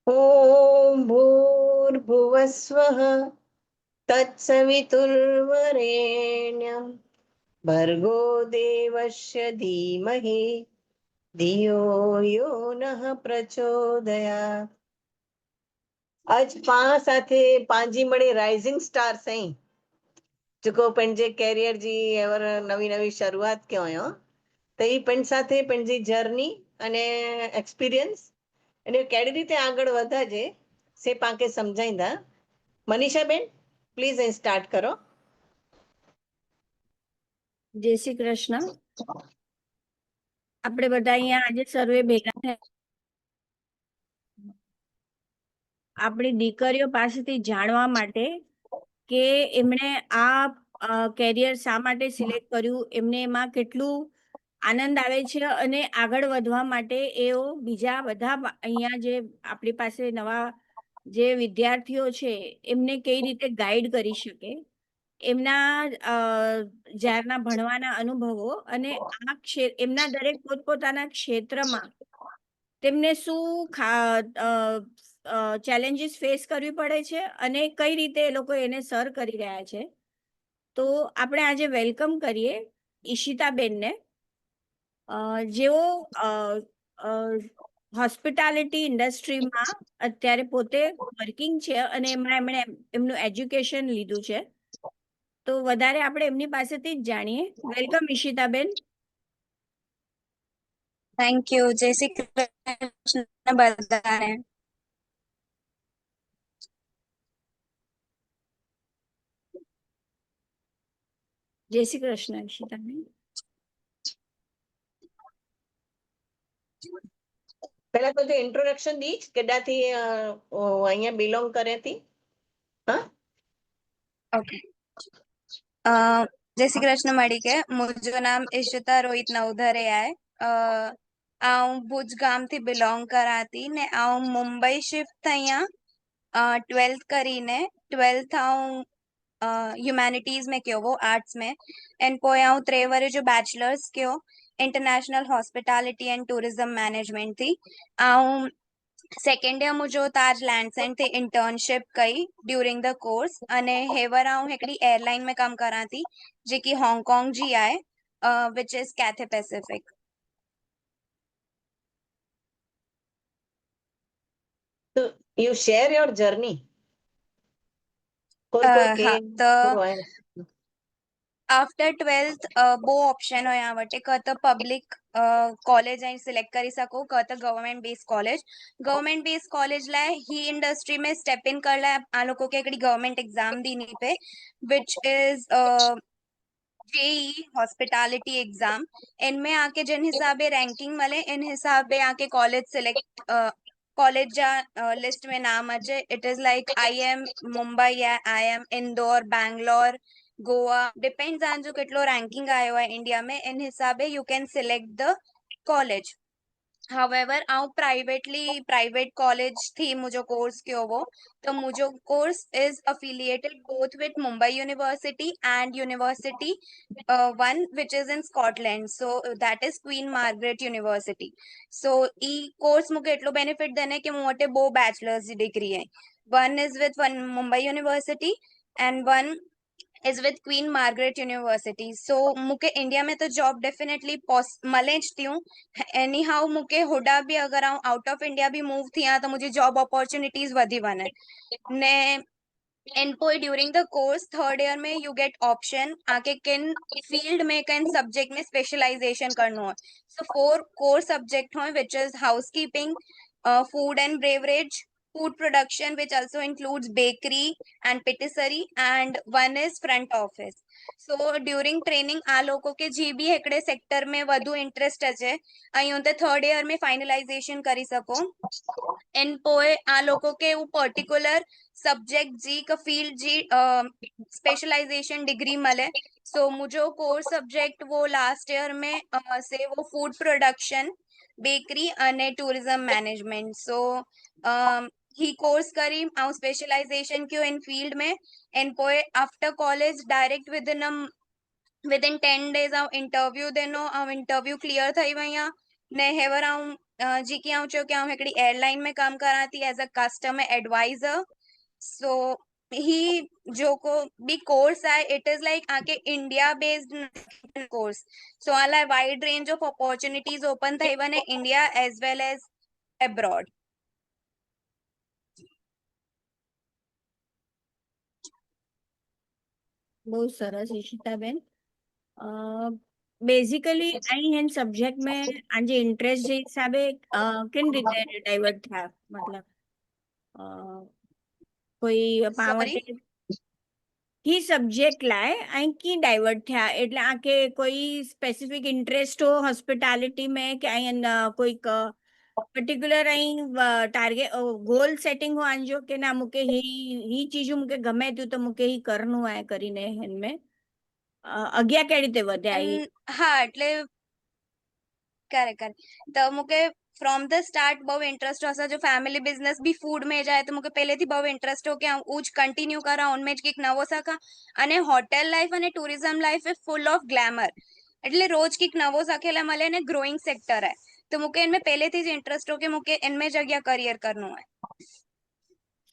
ॐ भूर्भुवस्वः तत्सवितुर्वरेण्यं भर्गो देवस्य धीमहि धियो यो नः प्रचोदयात्। अज पाण साथे पंहिंजी मड़ी राइजिंग स्टार साईं जेको पंहिंजे कैरियर जी एवर नवी नवी शुरूआत कयो हुयो त ई पंहिंज साथे पंहिंजी जर्नी अने एक्सपीरियंस अने कहिड़ी रीते આગળ વધાજે से पाके समझाईंदा। मनीषा बेन प्लीज स्टार्ट करो। जय श्री कृष्ण। આપણે બધા અહીંયા આજે સર્વે ભેગા થયા આપણી દીકરીઓ પાસેથી જાણવા માટે કે એમણે આ કેરિયર શા માટે સિલેક્ટ કર્યું, એમને એમાં કેટલું આનંદ આવે છે અને આગળ વધવા માટે એઓ બીજા બધા અહીંયા જે આપણી પાસે નવા જે વિદ્યાર્થીઓ છે એમને કઈ રીતે ગાઈડ કરી શકે, એમના જ્યારના ભણવાના અનુભવો અને એમના દરેક પોતપોતાના ક્ષેત્રમાં તેમને શું ચેલેન્જીસ ફેસ કરવી પડે છે અને કઈ રીતે એ લોકો એને સર કરી રહ્યા છે. તો આપણે આજે વેલકમ કરીએ ઈશિતાબેનને, જેઓ હોસ્પિટાલિટી ઇન્ડસ્ટ્રીમાં અત્યારે પોતે વર્કિંગ છે અને એમણે એમનું એજ્યુકેશન લીધું છે. તો વધારે આપણે એમની પાસેથી જ જાણીએ. વેલકમ ઈશિતાબેન. Thank you. જય શ્રી કૃષ્ણ બધાને. જય શ્રી કૃષ્ણ ઈશિતાબેન. પહેલા તો इंट्रोडक्शन दीज केडाथी અહીંયા બિલોંગ કરે હતી. હા ओके. जय श्री कृष्ण मड़ी के मुझो नाम इशिता रोहित नवधरे है. आऊं भुज गाम थी बिलोंग कराती ने आऊं मुंबई शिफ्ट थईया 12th करीने 12th आऊं ह्यूमैनिटीज में कयो वो आर्ट्स में एंड पोइ आऊं 3 वरे जो बैचलर्स कयो international hospitality and tourism management थी. आऊं सेकेंड ईयर मुझो ताज लैंडसेंड थी इंटर्नशिप कई ड्यूरिंग द कोर्स अने हेवर आऊं हिकड़ी एयरलाइन में कम करा थी जेकी हांगकांग जी आए विच इज कैथे पैसिफिक. तो यू शेयर योर जर्नी. हाँ, तो आफ्टर 12th बो ऑप्शन होया वटे क तो पब्लिक कॉलेज ऐं सिलेक्ट करी सको क तो government based college. Government based college लाए ही इंडस्ट्री में स्टेप इन कर लाए आ लोगों के एकड़ी गवर्नमेंट एग्जाम दीनी पे विच इज जेई हॉस्पिटैलिटी एग्जाम. इनमें आके जिन हिसाबे रैंकिंग मले इन हिसाबे आके कॉलेज सिलेक्ट कॉलेज जा लिस्ट में नाम अचे. It is like IIM Mumbai या IIM Indore Bangalore Goa depends on जो कितलो रैंकिंग आयो है इंडिया में इन हिसाबे you can select the college. However आउं प्राइवेट कॉलेज थी मुझो कोर्स कयो वो तो मुझो course is affiliated both with Mumbai university and university one which is in Scotland, so that is Queen Margaret University. So E course मुके एटलो benefit देने कि मोटे बो बैचलर्स डिग्री है. One is with one Mumbai University and one is with Queen Margaret University. So मुके India में तो job definitely मले थियूं. एनी हाउ मुके होडा भी अगर आऊं आउट ऑफ इंडिया भी मूव थिया तो मुझे जॉब अपॉर्चुनिटीज वधी वने ने एंड पोइ during the course third year में यू गेट ऑप्शन आके किन फील्ड में किन सब्जेक्ट में स्पेशलाइजेशन करनो है. सो 4 कोर सब्जेक्ट हो which is housekeeping, food and beverage, food production which also includes bakery and patisserie, and one is front office. So during training आ लोगों के जी भी एकड़े सेक्टर में वधु इंटरेस्ट अचे अहीं उते थर्ड ईयर में फाइनलाइजेशन करी सको. इन पोए आ लोगों के वो पर्टिकुलर सब्जेक्ट जी का फील्ड जी स्पेशलाइजेशन डिग्री मले. सो मुझो कोर सब्जेक्ट वो लास्ट ईयर में से वो फूड प्रोडक्शन, बेकरी अने टूरिज्म मैनेजमेंट. सो ही कोर्स करी आउं स्पेशलाइजेशन क्यों इन फील्ड में एंड पोए after college direct with in within 10 days हांव इंटरव्यू ॾिनो, हांव इंटरव्यू क्लियर थी वई आहियां ने हेवर हांव जी की हांव चयो की हांव हिकिड़ी एयरलाइन में कमु करां थी as a customer advisor. So ही जेको बि कोर्स आहे इट इज़ लाइक आके इंडिया बेस्ड कोर्स, सो आ लाइ wide range of opportunities open થઈ વને India as well as abroad. બહુ સરસ ઈશિતાબેન. બેઝિકલી અહીં એન સબ્જેક્ટ में આજે ઇન્ટરેસ્ટ જે હિસાબે કેવી રીતે ડાયવર્ટ થયા મતલબ કોઈ Sorry? પાવતે ही सब्जेक्ट लाए ऐं कीअं डाइवर्ट थिया એટલે આ કે કોઈ સ્પેસિફિક ઇન્ટરેસ્ટ हो હોસ્પિટાલિટી में કે અહીં कोई पर्टिकुलर ऐं टारगेट गोल सेटिंग हो आंजो કે ના મૂકે ही चीजूं मूंखे गमे थियूं त मूंखे ही करणो आहे કરીને हिनमें अॻियां कहिड़ी રીતે વધ્या ही હા એટલે करेक्ट तो मूंखे फ्रॉम द स्टार्ट बहु इंटरेस्ट हो जो फैमिली बिजनेस भी फूड में जाए तो मूंखे पहले थी बहु इंटरेस्ट हो कि હું ઉજ કન્ટિન્યુ કરા ઉનमें જ કંઈક નવો શીખા અને હોટેલ લાઈફ અને tourism life is full of glamour એટલે રોજ કંઈક નવો શીખેલા મળે ને ગ્રોइंग सेक्टर है तो मूंखे इनमें पहलेથી જ इंटरेस्ट हो कि मूंखे इनमें જ अॻियां करियर करनो है।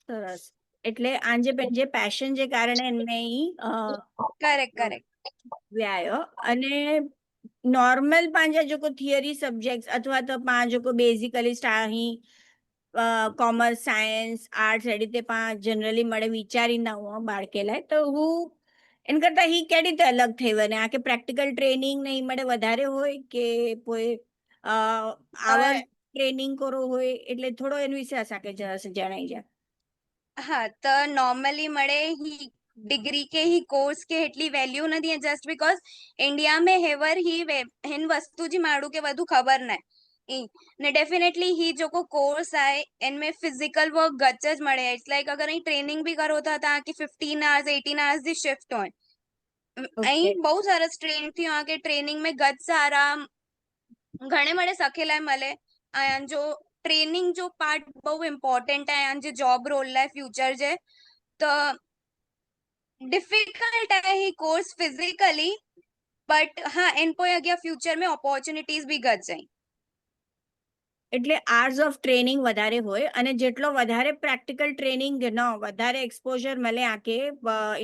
સરસ એટલે આજે જે પેશન જે કારણે એમને करेक्ट करेक्ट વ્યાયો અને નોર્મલ પાંજા જેको थियरी सब्जेक्ट्स अथवा तो पां जेको बेसिकली ही कॉमर्स सायन्स आर्ट्स अहिड़ी રીતે पां जनरली મળે વિચારીંदा हुआ બાળકે લાય તો હું એન કરતા ही કેવી રીતે અલગ થઈ વને આ કે પ્રેક્ટિકલ ટ્રેનિંગ ને મળે વધારે હોય કે કોઈ આવર ટ્રેનિંગ કરો હોય એટલે થોડો એના વિશે અસાકે જણાઈ જાય। હા તો નોર્મલી મળે ही डिग्री के ही कोर्स के એટલી વેલ્યુ નથી જસ્ટ બીકોઝ ઇન્ડિયામાં હેવર ही हिन वस्तु जी माण्हू खे वधु ख़बर न ई ने डेफिनेटली ही जेको कोर्स आहे इनमें फिजिकल वर्क गच ज મળે इट्स लाइक अगर ही ट्रेनिंग भी करो था तव्हांखे 15 आवर्स 18 आवर्स जी शिफ्ट હોય ओके ऐं बहुत सारा ट्रेन थी आके ट्रेनिंग में गच सारा घणे મળે सखेला મળે ऐं जो ट्रेनिंग जो पार्ट बहुत इम्पोर्टेंट है ऐं जो जॉब रोल लाइ फ्यूचर जे तो डिफिकल्ट है ही कोर्स फिजिकली बट हाँ इन पोइ अॻियां फ्यूचर में अपॉर्चुनिटीज भी घट जाई એટલે આર્સ ઓફ ટ્રેનિંગ વધારે હોય અને જેટલો વધારે પ્રેક્ટિકલ ટ્રેનિંગ ન વધારે એક્સપોઝર મળે આકે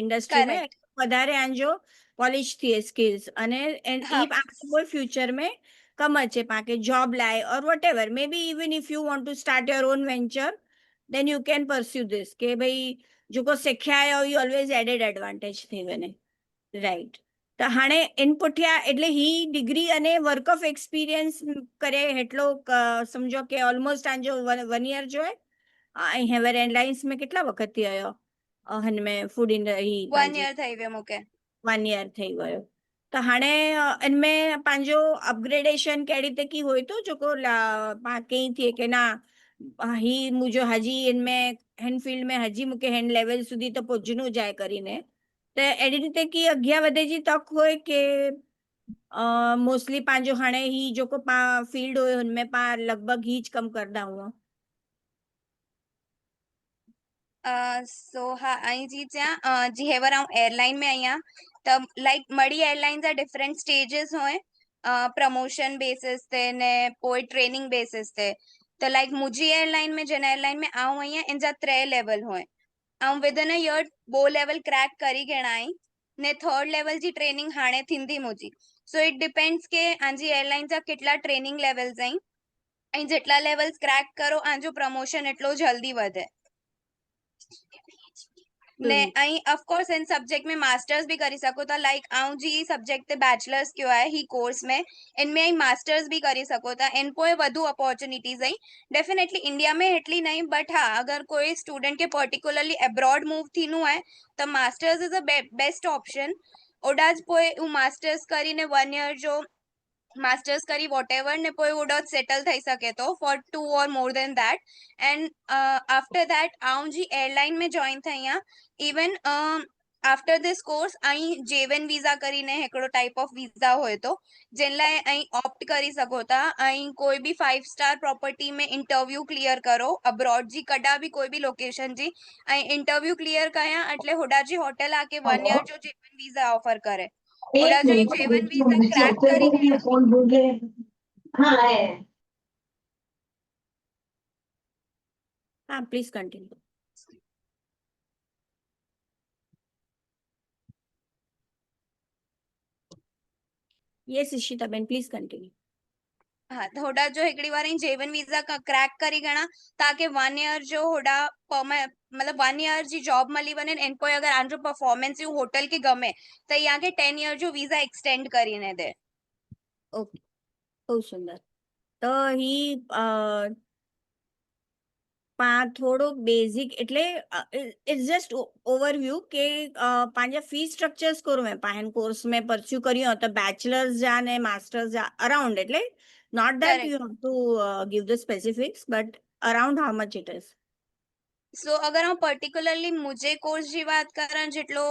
ઇન્ડસ્ટ્રીમાં करेक्ट વધારે આંજો પોલિશ थिए स्किल्स અને हाँ ई कोई फ्यूचर में कम अचे पाके जॉब लाए और whatever may be even if you want to start your own venture then you can pursue this के भाई जेको सिखिया आहियो यू ऑलवेज एडेड एडवांटेज थी वञे राइट તો હાણે ઇનપુટિયા એટલે ही डिग्री અને વર્ક ઓફ એક્સપિરિયન્સ કરે એટલો સમજો કે ઓલમોસ્ટ આંજો 1 યર जो है ऐं हेवर एयरलाइंस में કેટલા વખત थी आयो हनमें फूड इन ही 1 યર થઈ વિયો મૂકે 1 યર થઈ ગયો તો હાणे इनमें पंहिंजो अपग्रेडेशन कहिड़ी રીતે की હોય તો जेको कई थिए કે ના ही मुंहिंजो हजी इनमें हिन फील्ड में हजी मूंखे हिन लेवल સુધી તો પહોંચનું જાય કરીને તો એડી રીતે की अॻियां वधे जी तक હોય કે मोस्टली पंहिंजो हाणे ही जेको पां फील्ड हुयो हुनमें पां लॻभॻि ही ज कमु करदा हुआ सो हाँ અહીં जी ત્યાં जी હેવર હું એરલાઇન में અહીંયા તો લાઈક મળી એરલાઇન્સ આ ડિફરન્ટ સ્ટેજીસ હોય પ્રમોશન બેસિસ તે ને પોઈ ટ્રેનિંગ બેસિસ તે તો લાઈક મુજી એરલાઇન में जन एयरलाइन में આવું અહીંયા इन जा 3 લેવલ હોય આऊं within a year 2 level crack करी गिणाई ने 3rd लेवल जी ट्रेनिंग हाणे थींदी मुंहिंजी सो इट डिपेंड्स के आंजी एयरलाइन जा केटला ट्रेनिंग लेवल्स आहिनि ऐं जेटला लेवल्स क्रैक करो आंजो प्रमोशन एटलो जल्दी वधे ने ऐं ऑफ कोर्स इन सब्जेक्ट में मास्टर्स भी करी सको था लाइक आऊं जी सब्जेक्ट ते बैचलर्स कयो आहे ही कोर्स में इनमें आई मास्टर्स भी करी सको था इन पोइ वधु अपॉर्चुनिटीज आई डेफिनेटली इंडिया में हेटली नहीं बट हाँ अगर कोई स्टूडेंट के पर्टिकुलरली अब्रॉड मूव थीनो है तो masters is a best option ओडा ज पोइ हू मास्टर्स કરીને 1 યર जो मास्टर्स करी वॉट एवर ने पोइ वोडो सेटल થઈ શકે તો four 2 or more than that and after that આऊं जी एयरलाइन में जॉइन થઈ અહીંયા इवन आफ्टर दिस कोर्स અહીં J1 वीज़ा કરીને हिकिड़ो टाइप ऑफ वीज़ा હોય તો जिन लाइ અહીં ऑप्ट કરી सको था અહીં कोई भी 5 स्टार प्रॉपर्टी में इंटरव्यू क्लियर करो अब्रॉड जी कॾा भी कोई भी लोकेशन जी અહીં इंटरव्यू क्लियर कया એટલે હોડા जी होटल आके 1 યર जो J1 वीज़ा ऑफर करे थोड़ा जो J1 वीजा क्रैक करी गया फोन भूल गए। हाँ है। हाँ please continue. Yes, Ishita Ben, please continue. हाँ थोड़ा जो हिकिड़ी वार J1 वीजा क्रैक करी गणा ताकि 1 ईयर जो होड़ा मतलब 1 ईयर जी जॉब मली वने इन कोई अगर आंजो परफॉर्मेंस यू होटल की गमे तो यहाँ के 10 ईयर जो वीजा एक्सटेंड करीने दे. ओके, बहुत सुंदर. તો ही થોડો બેઝિક એટલે ઇટ્સ જસ્ટ ઓવરવ્યू કે પાંજા ફી સ્ટ્રક્ચર્સ કરું મેં પાહન કોર્સ મેં પરસ્યુ કર્યો તો બેચલર્સ જા ને માસ્ટર્સ જા અરાઉન્ડ એટલે not that Correct. You have to give the specifics but around how much it is. So અગર હું પર્ટિક્યુલરલી મુજે કોર્સ जी बात करण જેટલો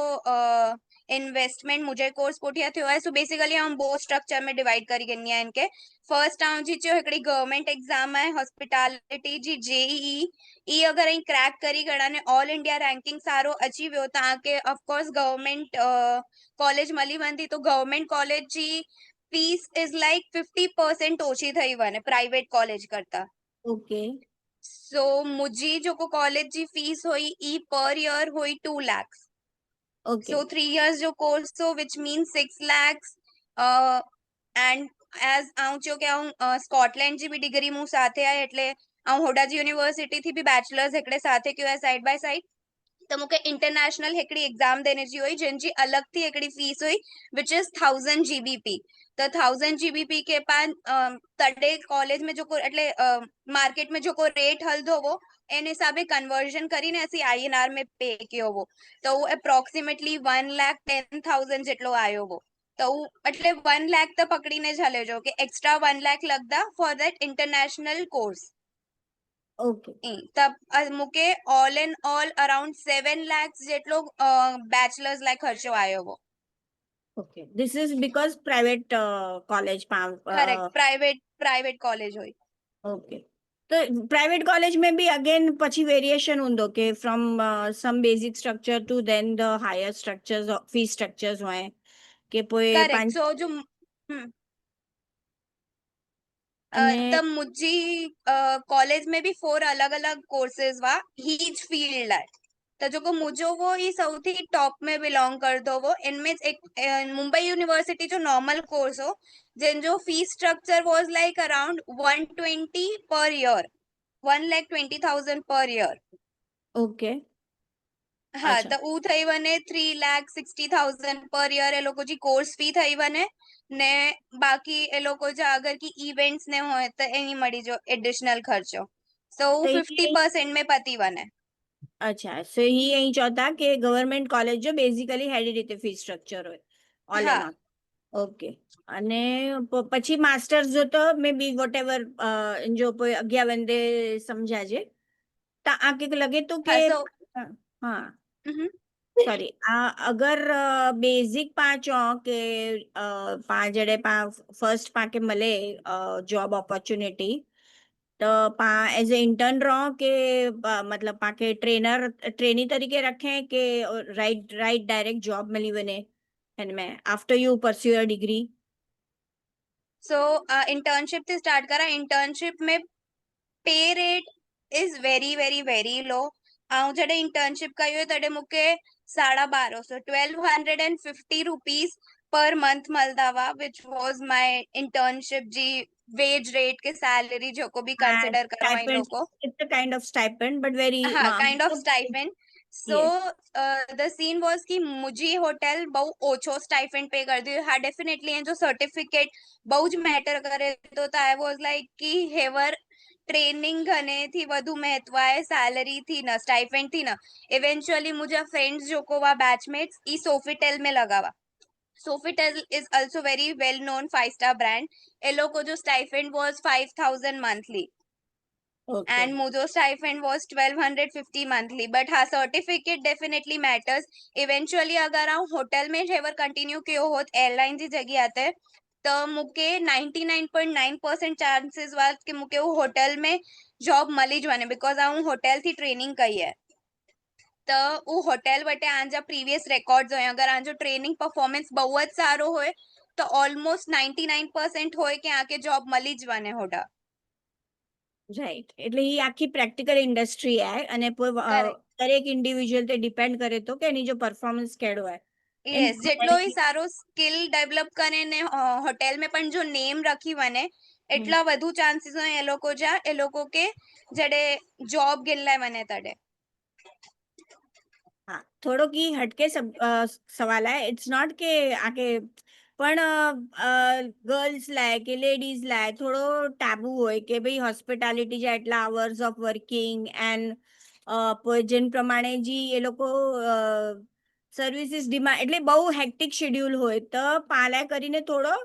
इन्वेस्टमेंट मुझे कोर्स कोठिया थियो है सो बेसिकली हम बो स्ट्रक्चर में डिवाइड करी गनी है इनके फर्स्ट आऊं जी जो हिकड़ी गवर्नमेंट एग्जाम है हॉस्पिटैलिटी जी जेईई ई अगर अहीं क्रैक करी गणा ने ऑल इंडिया रैंकिंग सारो अचीव हो ता के ऑफ कोर्स गवर्नमेंट कॉलेज मली वंदी तो गवर्नमेंट कॉलेज जी फीस इज लाइक 50% ओછી થઈ વને प्राइवेट कॉलेज करता. ઓકે सो मुझी जो को कॉलेज जी फीस हुई ई पर ईयर हुई 2 lakhs. ઓકે So 3 years जो course so which means 6 lakhs and as આઉં જો કે આઉં સ્કોટલેન્ડ जी भी डिग्री मु साथे आए એટલે આઉં હોડાજી यूनिवर्सिटी थी भी बैचलर्स एकड़े साथे क्यों है साइड बाय साइड तो मुके इंटरनेशनल हिकड़ी एग्जाम देने जी हुई जिन जी अलग थी हिकड़ी फीस हुई विच इज 1000 GBP. तो 1000 GBP के पान तड़े कॉलेज में जो को એટલે मार्केट में जो को रेट हल दो वो एन हिसाबे कन्वर्जन કરીને ਅਸੀਂ INR में पे कियो वो तो वो अप्रोक्सीमेटली 1,10,000 જેટલો આયો वो તો એટલે 1 લાખ તો પકડીને જ હલે જો કે એક્સ્ટ્રા 1 લાખ લગતા for that international course. Okay तब मुके all in all around 7 lakhs જેટલો બેચલર્સ લાઈક ખર્ચો આયો वो. Okay this is because private college correct private college हुई. ओके तो प्राइवेट कॉलेज में भी अगेन પછી વેરિએશન ઊંધો કે from some basic structure to then the higher structures fee structures હોય કે પોએ करेक्ट सो जो અને तब मुझी कॉलेज में भी 4 अलग अलग कोर्सेज वा हीच फील्ड है तो जो को मुझो वो ही सौथी टॉप में बिलोंग कर दो वो इनमें एक मुंबई यूनिवर्सिटी जो नॉर्मल कोर्स हो जिन जो fees structure was like around 120 per year 1,20,000 per year. Okay हाँ અચ્છા तो ऊ થઈ વને 3,60,000 પર યર એ લોકો જી કોર્સ ફી થઈ વને ને બાકી એ લોકો જે અગર की इवेंट्स ने હોય તો એની મળી જો એડિશનલ ખર્ચો so તો 50% में પતી વને. અચ્છા સો ही અહીં ચોથા કે ગવર્મેન્ટ કોલેજ જો બેઝિકલી હેડી રીતે ફી સ્ટ્રક્ચર હોય ઓલ હા એન્ડ ઓલ ઓકે અને પછી માસ્ટર્સ જો તો મે બી વોટ એવર જો અગિયાર વંદે સમજાજે તા આ કે લગે તો કે હા so હા mhm. સોરી અગર બેઝિક પાંચો કે પાંચ જડે ફર્स्ट પાકે મળે જોબ ઓપોર્ચ્યુનિટી તો एज ए इंटर्न रहो के मतलब पाके ट्रेनी तरीके रखें के राइट डायरेक्ट जॉब मिली बने इनमें after you pursue your degree. so internship થી સ્ટાર્ટ કરા इंटर्नशिप में पे rate is very very very low. आऊं जडे इंटर्नशिप कई हुई तडे मुके 1250 रुपीस पर मंथ मलदावा विच वाज माय इंटर्नशिप जी वेज रेट के सैलरी जो को भी कंसिडर करो इन Stipend, लोगों. it's a kind of stipend but very हाँ kind of stipend. So yes the scene was कि मुझे होटल बहु ओछो स्टाइपेंड पे कर दी. हाँ डेफिनेटली जो सर्टिफिकेट बहु ज मैटर करे तो आई वाज लाइक कि हेवर ट्रेनिंग घने थी વધુ મહત્વ है सैलरी थी ना स्टाइपेंड थी ना इवेंचुअली मुझे फ्रेंड्स जो को वा बैचमेट्स ई सोफिटेल में लगावा. Sofitel is also very well known 5-star brand. ए लोगो जो stipend was 5,000 monthly okay and Mujo stipend was 1,250 monthly. But हाँ certificate definitely matters. Eventually अगर आप होटल में जेवर कंटिन्यू कियो होत एयरलाइन जी जगह आते तो मुके 99.9% चांसेस वाल कि मुके वो होटल में जॉब मली जवाने बिकॉज आऊं होटल थी ट्रेनिंग कई है તો હું હોટેલ વટે આંજા પ્રીવિયસ રેકોર્ड्स હોય અગર આંજો ટ્રેનિંગ પરફોર્મન્સ બહુ જ સારો હોય તો ઓલમોસ્ટ 99% હોય કે આકે જોબ મળી જ વને હોડા રાઈટ એટલે એ આખી પ્રેક્ટિકલ ઇન્ડસ્ટ્રી आहे અને Correct. દરેક ઇન્ડિવિજ્યુઅલ તે ડિપેન્ડ કરે તો કે એની જો પરફોર્મન્સ કેળો હોય યસ જેટલો ઈ સારો સ્કિલ ડેવલપ કરે ને હોટેલ में પણ જો નેમ રખી વને એટલા વધુ ચાન્સીસ હોય એ લોકો કે જડે જોબ ગિલ્લાય વને તડે हाँ थोड़ो की हटके सवाल है इट्स नॉट કે આકે પણ ગર્લ્સ લાય કે લેડીઝ લાય થોડો ટેબુ હોય કે ભાઈ હોસ્પિટાલિટી જે એટલા અવર્સ ઓફ વર્કિંગ એન્ડ જેન પ્રમાણે જી એ લોકો સર્વિસીસ ડિમાન્ડ એટલે બહુ હેક્ટિક શેડ્યુલ હોય તો પાલા કરીને થોડો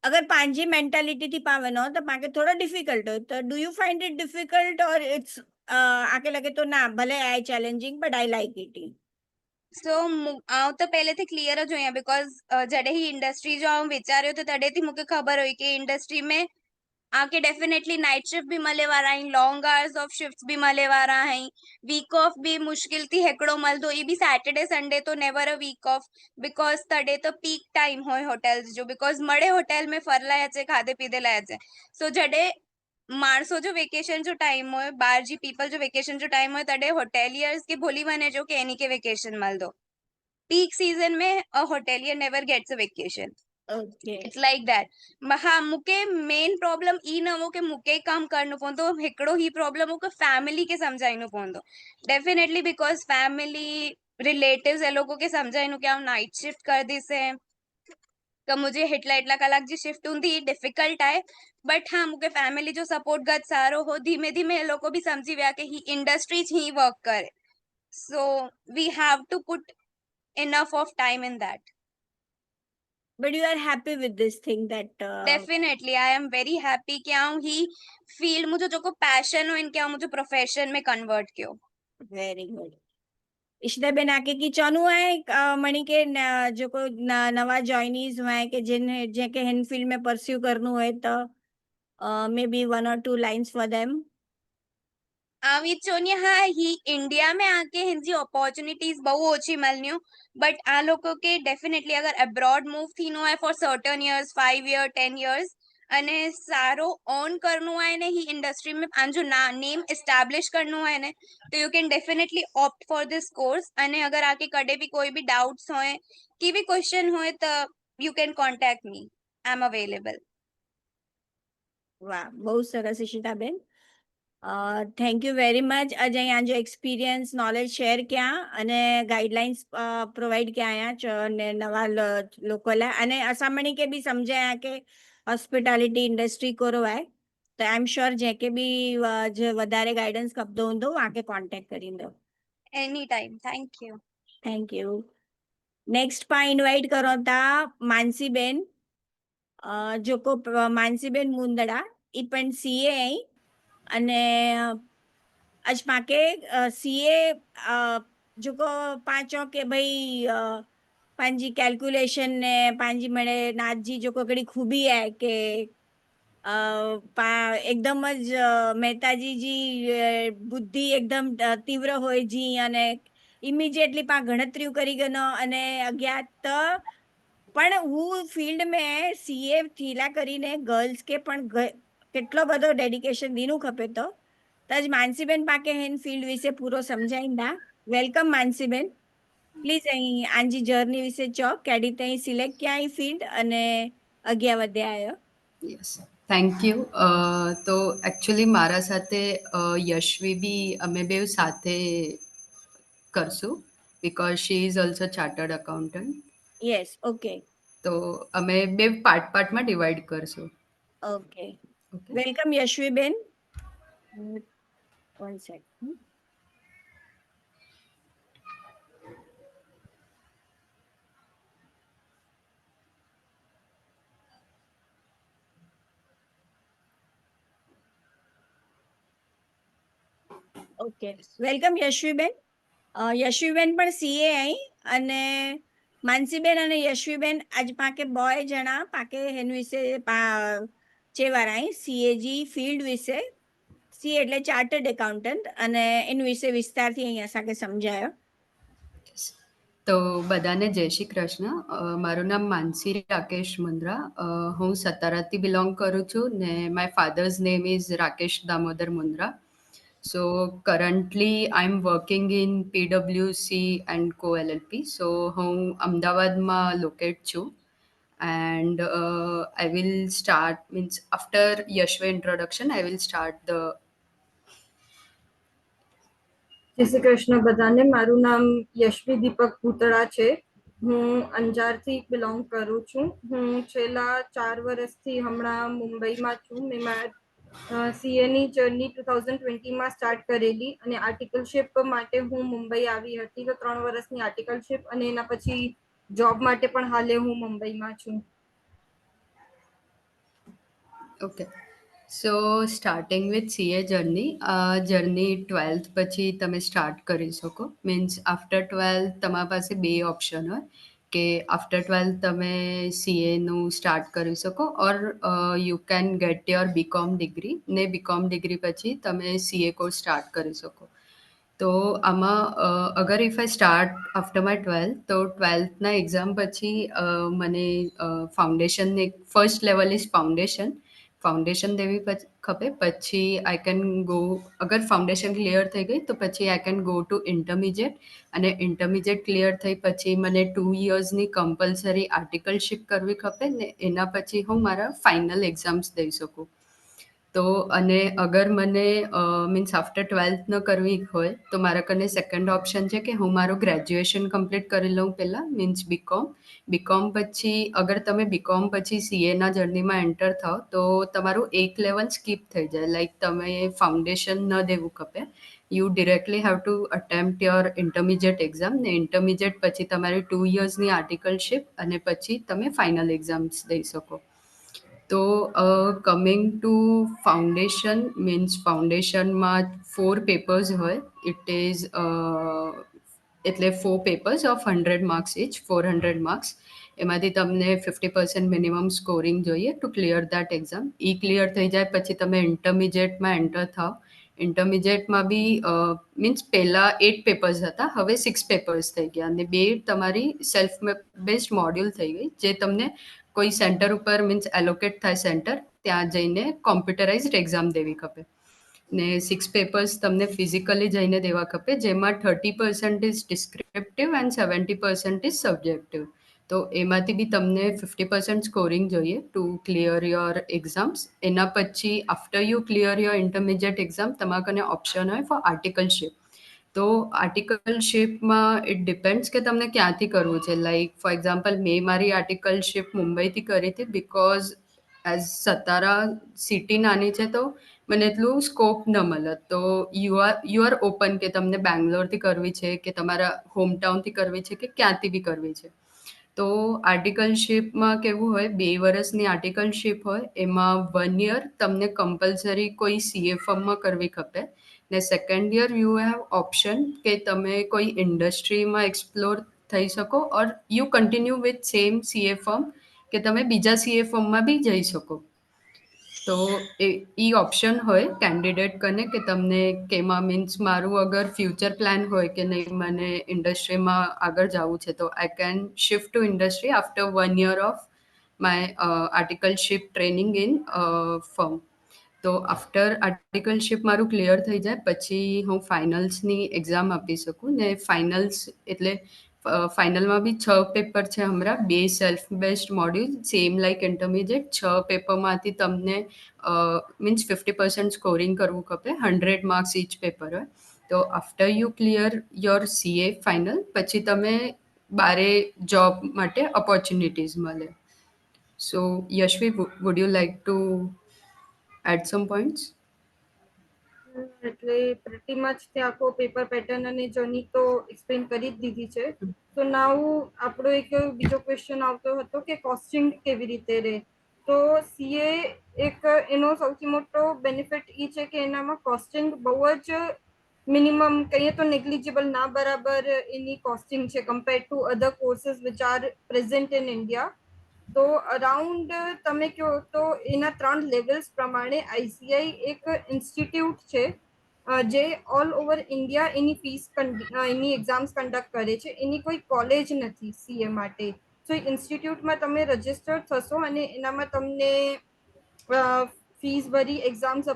અગર પાંજી મેન્ટાલિટી થી પાવેનો તો પાકે થોડો ડિફિકલ્ટ હોય તો do you find it difficult or it's આકે લગે તો ના ભલે I challenging but I like it so આઉં તો પહેલેથી ક્લિયર જ હોય बिकॉज जॾहिं ही इंडस्ट्री जो आउं विचारियो त तॾहिंથી मूंखे ख़बर हुई कि इंडस्ट्री में आके डेफिनेटली नाइट शिफ्ट भी मले वारा आहिनि लॉन्ग आवर्स ऑफ शिफ्ट्स भी मले वारा आहिनि वीक ऑफ भी मुश्किल थी हिकिड़ो मलंदो ई बि सैटरडे संडे तो never a week off because तॾहिं त पीक टाइम હોય હોટેલ્સ जो बिकॉज મળે હોટેલ में ફરલાય અચે ખાધे पीधे लाइ अचे सो जॾहिं माणसो जो वेकेशन जो टाइम હોય બાર जी पीपल जो वेकेशन जो टाइम હોય तॾहिं होटेलियर्स के भूली वञे जो कि एनी के वेकेशन मलदो पीक सीजन में a hotelier never gets a vacation okay it's like that हाँ मूंखे मेन प्रॉब्लम ई न हो कि मूंखे ई कमु करणो पवंदो हिकिड़ो ही प्रॉब्लम हो कि फैमिली खे सम्झाइणो पवंदो डेफिनेटली बिकॉज फैमिली रिलेटिव्स એ લોકો કે સમજાઈનું કે આમ નાઇટ શિફ્ટ કરી દીસે તો મુझे એટલા કલાક जी शिफ्ट हूंदी डिफिकल्ट आहे बट हाँ मूंखे फैमिली जो सपोर्ट गद सारो हो धीमे धीमे એ લોકો બી સમજી વ્યા કે ही इंडस्ट्री જ ही वर्क करे so we have to put enough of time in that but you are happy with this thing that definitely I am very happy कि आऊं ही फील्ड मुझे जो को पैशन हो इनके आऊं मुझे प्रोफेशन में कन्वर्ट कियो वेरी गुड ઈશિતાબેન આકે की ચાનું है मणि के जो को नवा जॉइनीज हुआ है कि जिन जे के हिन फील्ड में परस्यू करनु है तो may be 1 or 2 lines for them आवी चोनी हाँ ही इंडिया में आके हिंदी अपॉर्चुनिटीज बहु ओછી મળન્યું बट आ लोगों के डेफिनेटली अगर अब्रॉड मूव थीनो है for certain years 5 year 10 years અને સારો ઓન કરવું હોય ને ही इंडस्ट्री में આંજો नेम एस्टेब्लिश करनु है ने तो you can definitely opt for this course અને अगर आके कड़े भी कोई भी डाउट्स होए की भी क्वेश्चन होए तो you can contact me I am available વાહ બહુ સરસ ઈશિતાબેન થેન્ક યુ વેરી મચ આજે અહીંયા જો એક્સપિરિયન્સ નોલેજ શેર ક્યાં અને ગાઈડલાઇન્સ પ્રોવાઈડ ક્યાં આયા અને નવા લોકોલા અને અસામણી કે બી સમજાયા કે હોસ્પિટાલિટી ઇન્ડસ્ટ્રી કોરો आहे તો આઈ એમ શ્યોર જે કે બી જે વધારે ગાઈડન્સ ખપતો હूंदो આકે કોન્ટેક્ટ કરી દો any time thank you thank you next પા ઇન્વાઇટ કરો તા માનસીબેન જોકો માનસીબેન મુંદડા એ પણ સીએ અહીં અને आज माके सीए जोको पांचो के भाई पांजी कैलकुलेशन ने पांजी मणे नाथ जी जो कड़ी खूबी है कि एकदम ज मेहताजी जी बुद्धि एकदम तीव्र होय जी अने इमीडिएटली पा गणतरीઓ કરી ગનો અને અગિયાર તો પણ હું ફિલ્ડ में सीए થીલા કરીને ગર્લ્સ કે પણ કેટલો બધો ડેડિકેશન દીનું ખપે તો તજ માનસીબેન પાકે હેન ફિલ્ડ વિશે પૂરો સમજાઈંદા વેલકમ માનસીબેન પ્લીઝ અહીં આંજી જર્ની વિશે ચો કેડી તઈ સિલેક્ટ ક્યાં અહીં ફિલ્ડ અને અગિયા વધે આયો યસ થેન્ક યુ તો એકચ્યુઅલી મારા સાથે યશવી બી અમે બે સાથે કરશું because she is also chartered accountant yes okay તો અમે બે પાર્ટમાં ડિવાઈડ કરશું ઓકે ઓકે વેલકમ યશવીબેન વન સેક ઓકે વેલકમ યશવીબેન યશવીબેન પણ સીએ અહીં અને માનસીબેન અને યશવીબેન આજ પાકે બોય જણા પાકે હેન વિશે ચેવારા અહીં સીએજી ફિલ્ડ વિશે सी એટલે ચાર્ટર્ડ એકાઉન્ટન્ટ અને એન વિશે વિસ્તારથી અહીં અસાંखे સમજાયો તો બધાને જય શ્રી કૃષ્ણ. મારું નામ માનસી રાકેશ મુંદ્રા. હું સતારાથી બિલોંગ કરું છું ને my father's name is Rakesh Damodar Mundra. So currently I am working in પીડબ્લ્યુસી એન્ડ કો એલએલપી. સો હું અમદાવાદમાં લોકેટ છું. And I will start means after Yashvi introduction I will start the. જય શ્રી કૃષ્ણ બધાને. મારું નામ યશવી દીપક પૂતળા છે. હું અંજારથી બિલોંગ કરું છું. હું છેલ્લા 4 વર્ષથી હમણાં મુંબઈમાં છું. મેં સીએની જર્ની 2020માં સ્ટાર્ટ કરેલી અને આર્ટિકલશિપ માટે હું મુંબઈ આવી હતી. તો 3 વર્ષની આર્ટિકલશિપ અને એના પછી જોબ માટે પણ હાલે હું મુંબઈમાં છું. Okay, so starting with CA journey. Journey 12th પછી તમે સ્ટાર્ટ કરી શકો. મીન્સ આફ્ટર 12th તમારા પાસે બે ઓપ્શન હોય કે આફ્ટર 12th તમે સીએનું સ્ટાર્ટ કરી શકો or you can get your BCom degree ને બીકોમ ડિગ્રી પછી તમે સીએ કોર્સ સ્ટાર્ટ કરી શકો. તો આમાં અગર if I start after my 12th તો 12થના એક્ઝામ પછી મને foundation first level is foundation દેવી ખપે. પછી આઈ કેન ગો, અગર ફાઉન્ડેશન ક્લિયર થઈ ગઈ તો પછી I can go to intermediate. અને ઇન્ટરમીડિયેટ ક્લિયર થઈ પછી મને 2 યર્સની કમ્પલસરી આર્ટિકલશિપ કરવી ખપે ને એના પછી હું મારા ફાઇનલ એક્ઝામ્સ દઈ શકું. તો અને અગર મને મીન્સ આફ્ટર 12th ન કરવી હોય તો મારા કને સેકન્ડ ઓપ્શન છે કે હું મારું ગ્રેજ્યુએશન કમ્પ્લીટ કરી લઉં પહેલાં, મીન્સ બીકોમ પછી અગર તમે બીકોમ પછી સીએના જર્નીમાં એન્ટર થાઓ તો તમારું એક લેવલ સ્કીપ થઈ જાય. લાઈક તમે ફાઉન્ડેશન ન દેવું ખપે. You directly have to attempt your intermediate exam ને ઇન્ટરમીડિયેટ પછી તમારી 2 યર્સની આર્ટિકલશિપ અને પછી તમે ફાઇનલ એક્ઝામ્સ દઈ શકો. તો કમિંગ ટુ ફાઉન્ડેશન મીન્સ ફાઉન્ડેશનમાં 4 પેપર્સ હોય. ઇટ ઇઝ એટલે 4 papers of 100 marks each, 400 marks. એમાંથી તમને 50% મિનિમમ સ્કોરિંગ જોઈએ ટુ ક્લિયર દેટ એક્ઝામ. એ ક્લિયર થઈ જાય પછી તમે ઇન્ટરમીડિયેટમાં એન્ટર થાઓ. ઇન્ટરમીડિયેટમાં બી મીન્સ પહેલાં 8 પેપર્સ હતા, હવે 6 પેપર્સ થઈ ગયા અને 2 તમારી સેલ્ફ બેસ્ડ મોડ્યુલ થઈ ગઈ જે તમને કોઈ સેન્ટર ઉપર મીન્સ એલોકેટ થાય સેન્ટર, ત્યાં જઈને કોમ્પ્યુટરાઇઝડ એક્ઝામ દેવી ખપે. ને 6 પેપર્સ તમને ફિઝિકલી જઈને દેવા ખપે જેમાં 30% is descriptive and 70% is subjective. તો એમાંથી બી તમને 50% સ્કોરિંગ જોઈએ ટુ ક્લિયર યોર એક્ઝામ્સ. એના પછી after you clear your intermediate exam તમારા કને ઓપ્શન હોય ફોર આર્ટિકલશિપ. તો આર્ટિકલશિપમાં ઇટ ડિપેન્ડ્સ કે તમને ક્યાંથી કરવું છે. લાઈક ફોર એક્ઝામ્પલ મેં મારી આર્ટિકલશિપ મુંબઈથી કરી હતી બિકોઝ એઝ સતારા સિટી નાની છે તો મને એટલું સ્કોપ ન મળે. તો યુ આર ઓપન કે તમને બેંગ્લોરથી કરવી છે કે તમારા હોમટાઉનથી કરવી છે કે ક્યાંથી બી કરવી છે. તો આર્ટિકલશિપમાં કેવું હોય, 2 વર્ષની આર્ટિકલશિપ હોય એમાં 1 યર તમને કમ્પલસરી કોઈ સીએ ફર્મમાં કરવી ખપે ને second year you have option કે તમે કોઈ ઇન્ડસ્ટ્રીમાં એક્સપ્લોર થઈ શકો or you continue with same CA firm કે તમે બીજા સીએ ફર્મમાં બી જઈ શકો. તો એ ઓપ્શન હોય કેન્ડિડેટ કને કે તમને કેમાં મીન્સ મારું અગર ફ્યુચર પ્લાન હોય કે નહીં મને ઇન્ડસ્ટ્રીમાં આગળ જવું છે તો I can shift to industry after 1 year of my articleship training in firm. તો આફ્ટર આર્ટિકલશિપ મારું ક્લિયર થઈ જાય પછી હું ફાઇનલ્સની એક્ઝામ આપી શકું ને ફાઇનલ્સ એટલે ફાઇનલમાં બી 6 પેપર છે હમણાં, 2 self based module same like intermediate. 6 પેપરમાંથી તમને મીન્સ 50% સ્કોરિંગ કરવું ખપે, 100 માર્ક્સ ઇચ પેપર હોય. તો after you clear your CA final પછી તમે બારે જોબ માટે ઓપોર્ચ્યુનિટીઝ મળે. So Yashvi, would you like to add some points? એટલે પ્રીટી મચ તે આખો પેપર પેટર્ન અને જર્ની તો એક્સપ્લેન કરી જ દીધી છે. તો નાઉ આપણો એક બીજો ક્વેશ્ચન આવતો હતો કે કોસ્ટિંગ કેવી રીતે રહે. તો સીએ એક એનો સૌથી મોટો બેનિફિટ એ છે કે એનામાં કોસ્ટિંગ બહુ જ મિનિમમ કહીએ તો નેગ્લિજિબલ ના બરાબર એની કોસ્ટિંગ છે compare to other courses which are present in India. તો અરાઉન્ડ તમે કહો તો એના 3 લેવલ્સ પ્રમાણે આઈસીઆઈ એક ઇન્સ્ટિટ્યૂટ છે જે ઓલ ઓવર ઇન્ડિયા એની એની એક્ઝામ્સ કન્ડક્ટ કરે છે, એની કોઈ કોલેજ નથી સીએ માટે. સો ઇન્સ્ટિટ્યૂટમાં તમે રજિસ્ટર થશો અને એનામાં તમને ફીસ ભરી એક્ઝામ્સ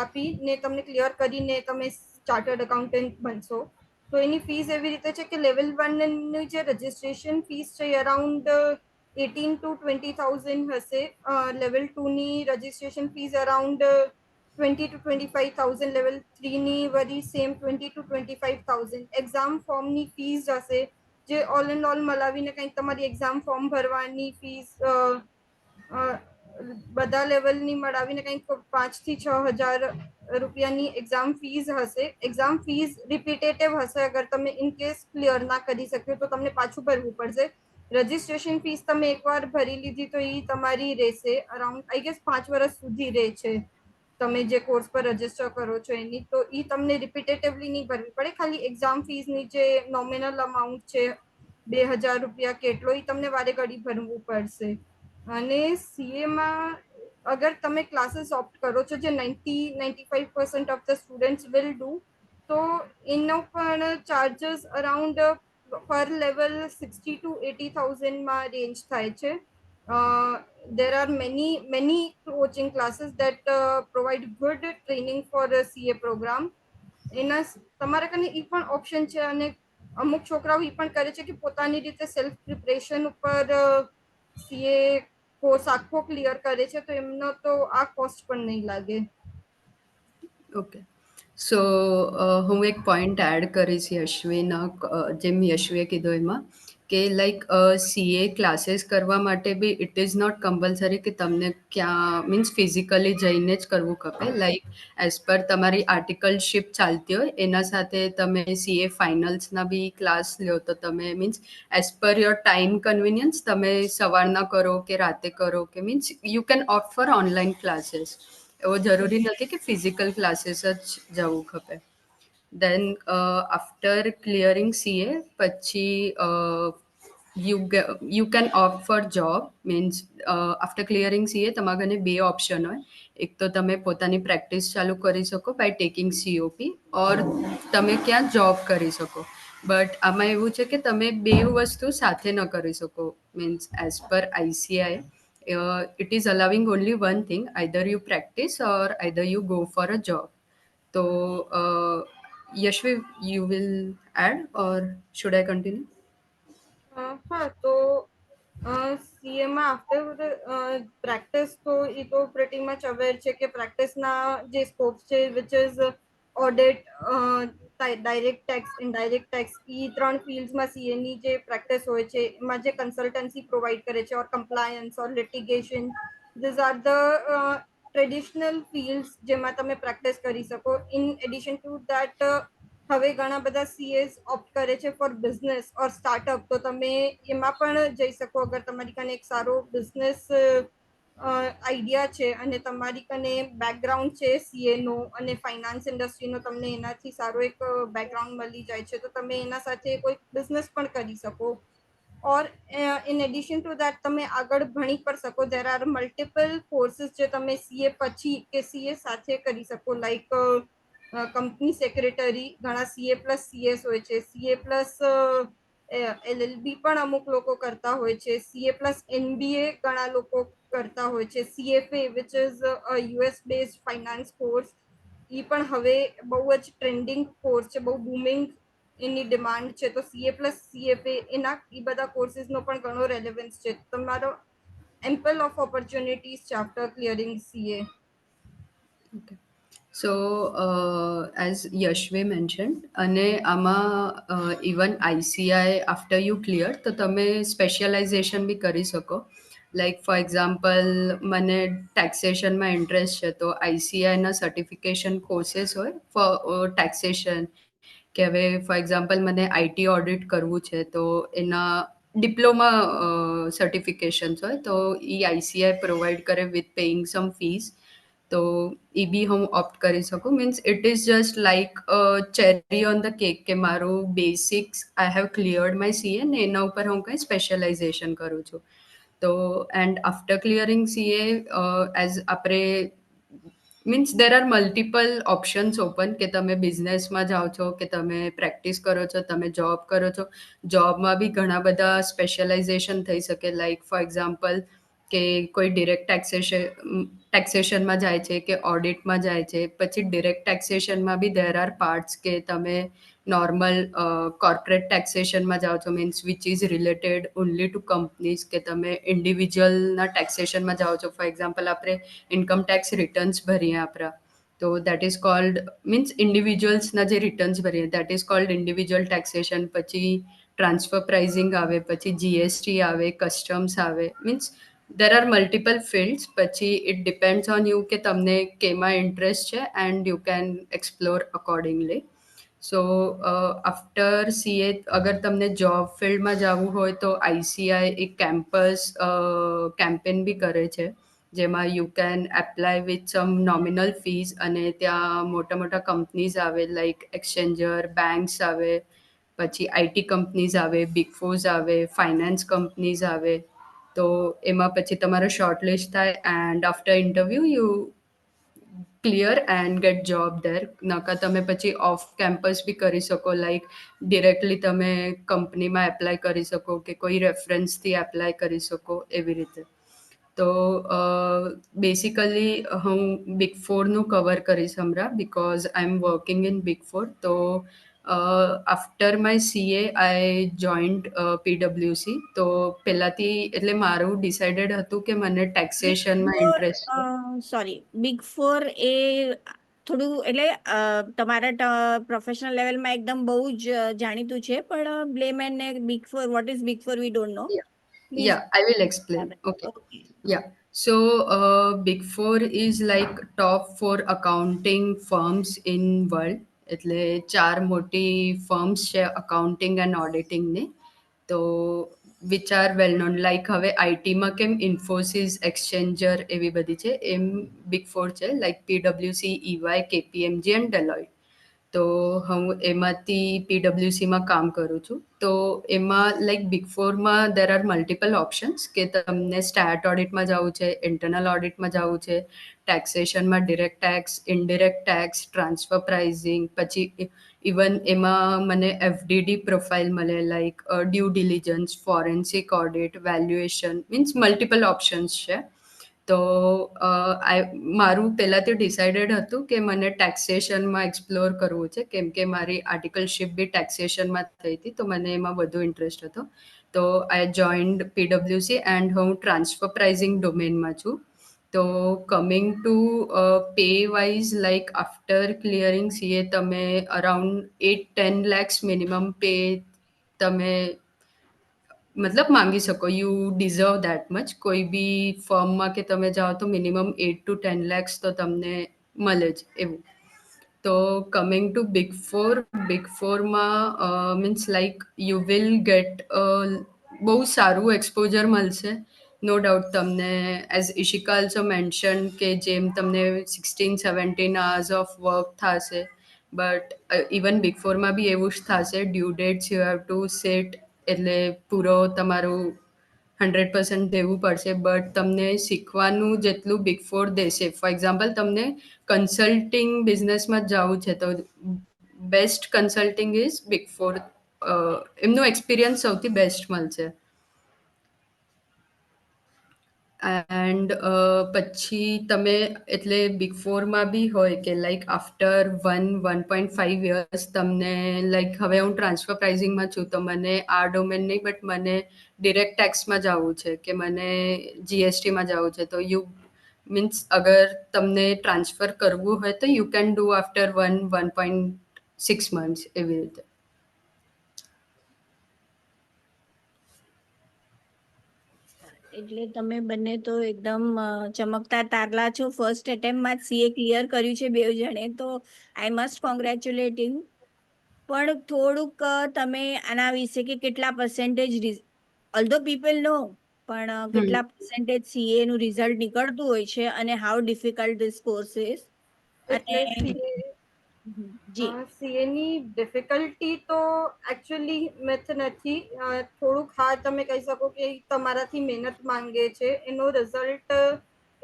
આપીને તમને ક્લિયર કરીને તમે ચાર્ટર્ડ એકાઉન્ટન્ટ બનશો. તો એની ફીસ એવી રીતે છે કે લેવલ 1 ની જે રજિસ્ટ્રેશન ફીસ છે એ અરાઉન્ડ 18 to 20,000 હશે. લેવલ 2 ની registration fees around 20 to 25,000. Level 3 ની વરી સેમ 20 to 25,000. એક્ઝામ ફોર્મની ફીસ હશે જે ઓલ એન્ડ ઓલ મળાવીને કંઈક તમારી એક્ઝામ ફોર્મ ભરવાની ફીસ બધા લેવલની મળાવીને કંઈક 5 થી 6,000 રૂપિયાની એક્ઝામ ફીસ હશે. એક્ઝામ ફીસ રિપીટેટિવ હશે. અગર તમે ઇન કેસ ક્લિયર ના કરી શક્યો તો તમને પાછું ભરવું પડશે. રજિસ્ટ્રેશન ફીસ તમે એકવાર ભરી લીધી તો એ તમારી રહેશે અરાઉન્ડ આઈ ગેસ 5 વર્ષ સુધી રહે છે. તમે જે કોર્સ પર રજિસ્ટર કરો છો એની, તો એ તમને રિપીટેટિવલી નહીં ભરવી પડે. ખાલી એક્ઝામ ફીસની જે નોમિનલ અમાઉન્ટ છે 2,000 રૂપિયા કેટલો, એ તમને વારે ઘડી ભરવું પડશે. અને સીએમાં અગર તમે ક્લાસીસ ઓપ્ટ કરો છો જે 95% of the students will do, તો એનો પણ ચાર્જસ અરાઉન્ડ પર લેવલ 60 to 80,000 માં રેન્જ થાય છે. there are many coaching classes that provide good training for a CA program. એના તમારા કને એ પણ ઓપ્શન છે અને અમુક છોકરાઓ એ પણ કરે છે કે પોતાની રીતે સેલ્ફ પ્રિપરેશન ઉપર સીએ કોર્સ આખો ક્લિયર કરે છે, તો એમનો તો આ કોસ્ટ પણ નહીં લાગે. ઓકે. સો હું એક પોઈન્ટ એડ કરીશ યશવીના, જેમ યશવીએ કીધું એમાં કે લાઈક સીએ ક્લાસીસ કરવા માટે B it is not compulsory કે તમને ક્યાં મીન્સ ફિઝિકલી જઈને જ કરવું ખપે. લાઈક એઝ પર તમારી આર્ટિકલશિપ ચાલતી હોય એના સાથે તમે સીએ ફાઇનલ્સના બી ક્લાસ લ્યો તો તમે means as per your time convenience તમે સવારના કરો કે રાતે કરો કે means you can opt for online classes. એવો જરૂરી નથી કે ફિઝિકલ ક્લાસીસ જ જવું ખપે. દેન આફ્ટર ક્લિયરિંગ સીએ પછી you can opt for job. Means after clearing CA તમારા ઘરે બે ઓપ્શન હોય. એક તો તમે પોતાની પ્રેક્ટિસ ચાલુ કરી શકો બાય ટેકિંગ સીઓપી, ઓર તમે ક્યાં જોબ કરી શકો. બટ આમાં એવું છે કે તમે બે વસ્તુ સાથે ન કરી શકો. મીન્સ એઝ પર ICI it is allowing only one thing, either you practice or either you go for a job. So Yashvi, you will add or should I continue? હા, તો સીએમાં આફ્ટર પ્રેક્ટિસ તો એ તો પ્રેટી મચ અવેર છે કે પ્રેક્ટિસના જે scope છે which is audit, direct tax, indirect tax, એ 3 ફિલ્ડ્સમાં સીએની જે પ્રેક્ટિસ હોય છે એમાં જે કન્સલ્ટન્સી પ્રોવાઈડ કરે છે or compliance or litigation, these are the traditional fields જેમાં તમે પ્રેક્ટિસ કરી શકો. ઇન એડિશન ટુ દેટ હવે ઘણા બધા સીએસ ઓપ્ટ કરે છે ફોર બિઝનેસ ઓર સ્ટાર્ટઅપ, તો તમે એમાં પણ જઈ શકો અગર તમારી કને એક સારો બિઝનેસ આઈડિયા છે અને તમારી કને બેકગ્રાઉન્ડ છે સીએ નો અને ફાઇનાન્સ ઇન્ડસ્ટ્રીનો, તમને એનાથી સારો એક બેકગ્રાઉન્ડ મળી જાય છે તો તમે એના સાથે કોઈ બિઝનેસ પણ કરી શકો. Or in addition to that તમે આગળ ભણી પણ શકો. દેર આર મલ્ટિપલ કોર્સીસ જે તમે સીએ પછી કે સીએ સાથે કરી શકો. લાઈક કંપની સેક્રેટરી, ઘણા સીએ પ્લસ સીએસ હોય છે, સીએ પ્લસ એલએલબી પણ અમુક લોકો કરતા હોય છે, સીએ પ્લસ એનબીએ ઘણા લોકો કરતા હોય છે, CFA which is US based finance course, એ પણ હવે બહુ જ ટ્રેન્ડિંગ કોર્સ છે, બહુ બૂમિંગ એની ડિમાન્ડ છે. તો સીએ પ્લસ સીએફએ એના એ બધા કોર્સીસનો પણ ઘણો રેલેવન્સ છે. તમારો એમ્પલ ઓફ ઓપોર્ચ્યુનિટીઝ છે after clearing CA. Okay. So as Yashvi mentioned, અને આમાં even ICI after you clear તો તમે સ્પેશિયલાઇઝેશન બી કરી શકો. લાઈક ફોર એક્ઝામ્પલ મને ટેક્સેશનમાં ઇન્ટરેસ્ટ છે તો આઈસીઆઈના સર્ટિફિકેશન કોર્सेस હોય ફોર ટેક્સેશન. કે હવે ફોર એક્ઝામ્પલ મને આઈટી ઓડિટ કરવું છે તો એના ડિપ્લોમા સર્ટિફિકેશન્સ હોય તો એ આઈસીઆઈ પ્રોવાઈડ કરે વિથ પેઇંગ સમ ફીસ. તો એ બી હું ઓપ્ટ કરી શકું. Means it is just like cherry on the cake કે મારું basics I have cleared my CA ને એના ઉપર હું કંઈ સ્પેશિયલાઇઝેશન કરું છું. તો and after clearing CA as આપણે means there are multiple options open કે તમે બિઝનેસમાં જાઓ છો કે તમે પ્રેક્ટિસ કરો છો, તમે જોબ કરો છો. જોબમાં બી ઘણા બધા સ્પેશિયલાઇઝેશન થઈ શકે, લાઈક ફોર એક્ઝામ્પલ કે કોઈ ડિરેક્ટ ટેક્સેશનમાં જાય છે કે ઓડિટમાં જાય છે. પછી ડિરેક્ટ ટેક્સેશનમાં બી દેર આર પાર્ટ્સ કે તમે નોર્મલ કોર્પોરેટ ટેક્સેશનમાં જાઓ છો, means which is related only to companies, કે તમે ઇન્ડિવિજ્યુઅલના ટેક્સેશનમાં જાઓ છો. ફોર એક્ઝામ્પલ આપણે ઇન્કમ ટેક્સ રિટર્ન્સ ભરીએ આપણા, તો દેટ ઇઝ કોલ્ડ મીન્સ ઇન્ડિવિજ્યુઅલ્સના જે રિટર્ન્સ ભરીએ that is called individual taxation. પછી ટ્રાન્સફર પ્રાઇઝિંગ આવે, પછી જીએસટી આવે, કસ્ટમ્સ આવે, means there are multiple fields. પછી ઇટ ડિપેન્ડ્સ ઓન યુ કે તમને કેમાં ઇન્ટરેસ્ટ છે and you can explore accordingly. So after CA અગર તમને જોબ ફિલ્ડમાં જવું હોય તો આઈસીઆઈ એક કેમ્પેન બી કરે છે, જેમાં you can apply with some nominal fees, અને ત્યાં મોટા મોટા કંપનીઝ આવે લાઈક એક્સચેન્જર, બેંક્સ આવે, પછી આઈટી કંપનીઝ આવે, બિગ ફોર્સ આવે, ફાઇનાન્સ કંપનીઝ આવે. તો એમાં પછી તમારો શોર્ટ લિસ્ટ થાય and after interview you clear and gate job there. નકા તમે પછી ઓફ કેમ્પસ બી કરી શકો, લાઈક ડિરેક્ટલી તમે કંપનીમાં એપ્લાય કરી શકો કે કોઈ રેફરન્સથી એપ્લાય કરી શકો, એવી રીતે. તો બેસિકલી હું બિગ ફોરનું કવર કરીશ હમણાં, because I am working in big four. તો after my CA I joined પીડબ્લ્યુસી. તો પહેલાંથી એટલે મારું ડિસાઇડેડ હતું કે મને ટેક્સેશનમાં ઇન્ટરેસ્ટ છે. સોરી, બિગ ફોર એ થોડું એટલે તમારા પ્રોફેશનલ લેવલમાં એકદમ બહુ જ જાણીતું છે, પણ બ્લેમેન ને big four, what is big four we don't know. Yeah, I will explain. Okay. Okay. Yeah. So, Big Four is like top four accounting firms in world. એટલે ચાર મોટી ફર્મ્સ છે અકાઉન્ટિંગ એન્ડ ઓડિટિંગની. તો which are well known, like હવે આઈટીમાં કેમ Infosys, એક્સચેન્જર એવી બધી છે, એમ બિગ ફોર છે, લાઈક પીડબ્લ્યુસી, ઈવાય, કેપીએમજી એન્ડ ડેલોઇટ. તો હું એમાંથી પીડબ્લ્યુસીમાં કામ કરું છું. તો એમાં લાઈક બિગ ફોરમાં દેર આર મલ્ટિપલ ઓપ્શન્સ કે તમને સ્ટેટ ઓડિટમાં જવું છે, ઇન્ટરનલ ઓડિટમાં જવું છે, ટેક્સેશનમાં direct tax, indirect tax, transfer pricing. પછી ઇવન એમાં મને એફડીડી પ્રોફાઇલ મળે, like due diligence, forensic audit, valuation, means multiple options છે. તો મારું પહેલાંથી ડિસાઇડેડ હતું કે મને ટેક્સેશનમાં એક્સપ્લોર કરવું છે, કેમ કે મારી આર્ટિકલશિપ બી ટેક્સેશનમાં થઈ હતી, તો મને એમાં વધુ ઇન્ટરેસ્ટ હતો. તો આઈ જોઈન્ડ પીડબ્લ્યુસી એન્ડ હું ટ્રાન્સફર પ્રાઇઝિંગ ડોમેનમાં છું. તો coming to pay wise, like after clearing CA તમે અરાઉન્ડ 8-10 lakhs મિનિમમ પે તમે મતલબ માંગી શકો. You deserve that much. કોઈ બી ફર્મમાં કે તમે જાઓ તો મિનિમમ 8 to 10 lakhs તો તમને મળે જ એવું. તો કમિંગ ટુ બિગ ફોરમાં means like you will get બહુ સારું એક્સપોઝર મળશે. નો ડાઉટ તમને એઝ ઇશિકા ઓલ્સો મેન્શન કે જેમ તમને 16-17 hours ઓફ વર્ક થશે, બટ ઇવન બિગ ફોરમાં બી એવું જ થશે. Due dates you have to set, એટલે પૂરો તમારું 100% દેવું પડશે. બટ તમને શીખવાનું જેટલું બિગ ફોર દેશે, ફોર એક્ઝામ્પલ તમને કન્સલ્ટિંગ બિઝનેસમાં જ જવું છે તો best consulting is big four. એમનો એક્સપિરિયન્સ સૌથી બેસ્ટ મળશે. એન્ડ પછી તમે એટલે બિગ ફોરમાં બી હોય કે લાઈક આફ્ટર 1.5 years તમને લાઈક હવે હું ટ્રાન્સફર પ્રાઇઝિંગમાં છું, તો મને આ ડોમેન નહીં, બટ મને ડિરેક્ટ ટેક્સમાં જવું છે કે મને જીએસટીમાં જવું છે. તો યુ મીન્સ અગર તમને ટ્રાન્સફર કરવું હોય તો you can do after 1.6 months એવી રીતે. એટલે તમે બંને તો એકદમ ચમકતા તારલા છો. ફર્સ્ટ એટેમ્પમાં જ સીએ ક્લિયર કર્યું છે બેઉ જણે, તો આઈ મસ્ટ કોંગ્રેચ્યુલેટ યુ. પણ થોડુંક તમે આના વિશે કે કેટલા પર્સેન્ટેજ, ઓલ્ધો પીપલ નો, પણ કેટલા પર્સેન્ટેજ સીએ નું રિઝલ્ટ નીકળતું હોય છે અને how difficult this course is. એટલે અને જી સીએ ની ડિફિકલ્ટી તો એકચ્યુઅલી મેથ નથી. થોડુંક હા તમે કહી શકો કે તમારાથી મહેનત માંગે છે. એનો રિઝલ્ટ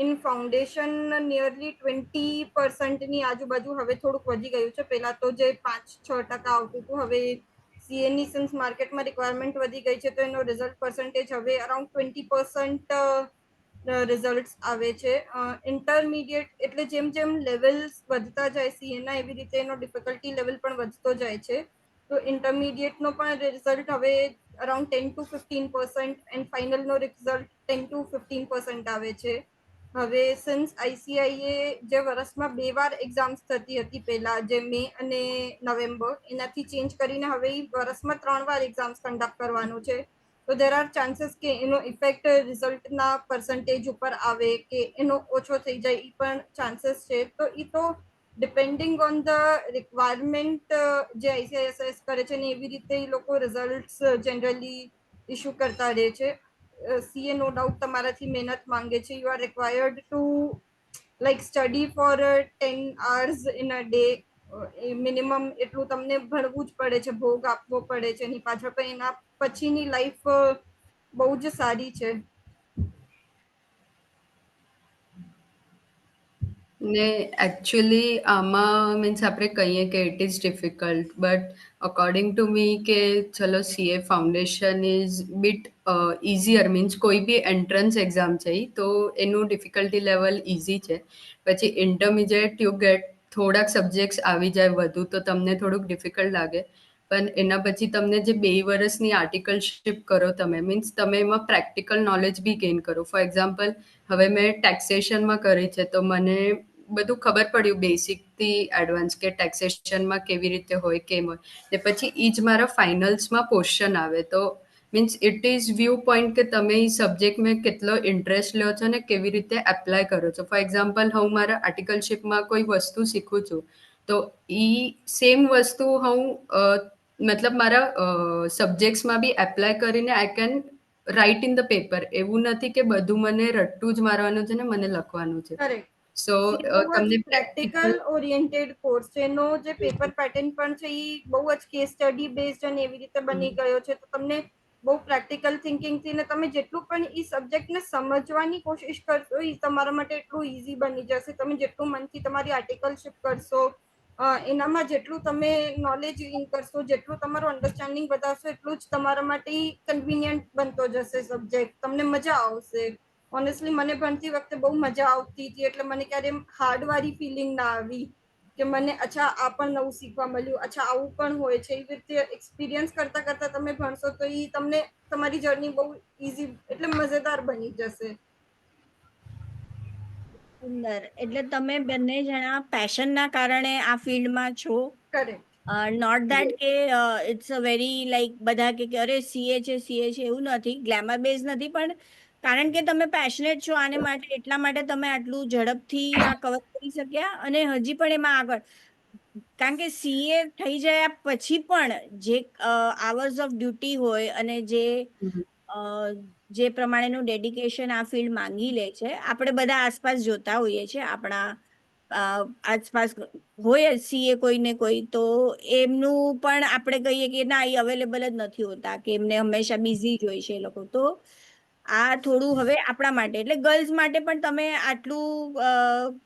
ઇન ફાઉન્ડેશન નિયરલી 20% ની આજુબાજુ હવે થોડુંક વધી ગયું છે. પહેલા તો જે 5-6% આવતું હતું, હવે સીએ ની સિન્સ માર્કેટમાં રિક્વાયરમેન્ટ વધી ગઈ છે તો એનો રિઝલ્ટ પર્સન્ટેજ હવે અરાઉન્ડ 20% રિઝલ્ટ આવે છે. ઇન્ટરમીડિયેટ એટલે જેમ જેમ લેવલ્સ વધતા જાય સીએના, એવી રીતે એનો ડિફિકલ્ટી લેવલ પણ વધતો જાય છે. તો ઇન્ટરમીડિયેટનો પણ રિઝલ્ટ હવે અરાઉન્ડ 10-15% એન્ડ ફાઇનલનો રિઝલ્ટ 10-15% આવે છે. હવે સિન્સ આઈસીઆઈએ જે વર્ષમાં 2 વાર એક્ઝામ્સ થતી હતી પહેલા, જે મે અને નવેમ્બર, એનાથી ચેન્જ કરીને હવે વર્ષમાં 3 વાર એક્ઝામ્સ કન્ડક્ટ કરવાનું છે. તો દેર આર ચાન્સીસ કે એનો ઇફેક્ટ રિઝલ્ટના પર્સન્ટેજ ઉપર આવે કે એનો ઓછો થઈ જાય, એ પણ ચાન્સીસ છે. તો એ તો ડિપેન્ડિંગ ઓન ધ રિક્વાયરમેન્ટ જે આઈસીઆઈએસએસ કરે છે ને એવી રીતે એ લોકો રિઝલ્ટ્સ જનરલી ઇસ્યુ કરતા રહે છે. સીએ નો ડાઉટ તમારાથી મહેનત માંગે છે. You are required to like study for 10 hours in a day. Minimum એટલું તમને ભણવું જ પડે છે, ભોગ આપવો પડે છે એની પાછળ. પણ એના પછીની લાઈફ બહુ જ સારી છે. ને એકચ્યુઅલી આમાં મીન્સ આપણે કહીએ કે it is difficult, but according to me કે ચલો CA foundation is bit easier, means કોઈ બી એન્ટ્રન્સ એક્ઝામ છે તો એનું ડિફિકલ્ટી લેવલ ઇઝી છે. પછી ઇન્ટરમીડિયેટ યુ ગેટ થોડાક સબ્જેક્ટ્સ આવી જાય વધુ તો તમને થોડુંક ડિફિકલ્ટ લાગે. પણ એના પછી તમને જે 2 વર્ષની આર્ટિકલશિપ કરો તમે, મીન્સ તમે એમાં પ્રેક્ટિકલ નોલેજ બી ગેઇન કરો. ફોર એક્ઝામ્પલ, હવે મેં ટેક્સેશનમાં કરી છે તો મને બધું ખબર પડ્યું બેસિકથી એડવાન્સ કે ટેક્સેશનમાં કેવી રીતે હોય, કેમ હોય. ને પછી એ જ મારા ફાઇનલ્સમાં ક્વેશ્ચન આવે. તો means it is view point કે તમે એ સબ્જેક્ટમાં કેટલો ઇન્ટરેસ્ટ લ્યો છો ને કેવી રીતે એપ્લાય કરો છો. ફોર એક્ઝામ્પલ, હું મારા આર્ટિકલશિપમાં કોઈ વસ્તુ શીખું છું તો એ સેમ વસ્તુ હું મતલબ મારા સબ્જેક્ટ્સમાં બી એપ્લાય કરીને I can write in the paper. એવું નથી કે બધું મને રટ્ટું જ મારવાનું છે ને મને લખવાનું છે. કરેક્ટ. સો બહુ જ તમને પ્રેક્ટિકલ ઓરિએન્ટેડ કોર્સ છે. એનો જે પેપર પેટર્ન પણ છે એ બહુ જ કેસ સ્ટડી બેઝડ અને એવી રીતે બની ગયો છે. તો તમને બહુ પ્રેક્ટિકલ થિંકિંગથી ને તમે જેટલું પણ એ સબ્જેક્ટને સમજવાની કોશિશ કરશો એ તમારા માટે એટલું ઇઝી બની જશે. તમે જેટલું મનથી તમારી આર્ટિકલશિપ કરશો, એનામાં જેટલું તમે નોલેજ ગેઇન કરશો, જેટલું તમારું અન્ડરસ્ટેન્ડિંગ વધારશો, એટલું જ તમારા માટે કન્વિનિયન્ટ બનતો જશે સબ્જેક્ટ. તમને મજા આવશે. ઓનેસ્ટલી મને ભણતી વખતે બહુ મજા આવતી હતી, એટલે મને ક્યારે હાર્ડ વાળી ફિલિંગ ના આવી કે મને અચ્છા આ પણ નવું શીખવા મળ્યું, અચ્છા આવું પણ હોય છે. એવી રીતે એક્સપિરિયન્સ કરતા કરતા તમે ભણશો તો એ તમને તમારી જર્ની બહુ ઇઝી એટલે મજેદાર બની જશે. સુંદર. એટલે તમે બંને જણા પેશનના કારણે આ ફિલ્ડમાં છો. કરેક્ટ. નોટ ધેટ કે ઇટ્સ અ વેરી લાઈક બધા કે અરે સીએ છે એવું નથી, ગ્લેમર બેઝ નથી, પણ કારણ કે તમે પેશનેટ છો આને માટે, એટલા માટે તમે આટલું ઝડપથી આ કવર કરી શક્યા અને હજી પણ એમાં આગળ. કારણ કે સીએ થઈ જાય પછી પણ જે આવર્સ ઓફ ડ્યુટી હોય અને જે પ્રમાણેનું ડેડિકેશન આ ફિલ્ડ માંગી લે છે, આપણે બધા આસપાસ જોતા હોઈએ છીએ, આપણા આસપાસ હોય સીએ કોઈ ને કોઈ, તો એમનું પણ આપણે કહીએ કે ના એ અવેલેબલ જ નથી હોતા, કે એમને હંમેશા બિઝી જ હોય છે એ લોકો. તો આ થોડું હવે આપણા માટે એટલે ગર્લ્સ માટે પણ તમે આટલું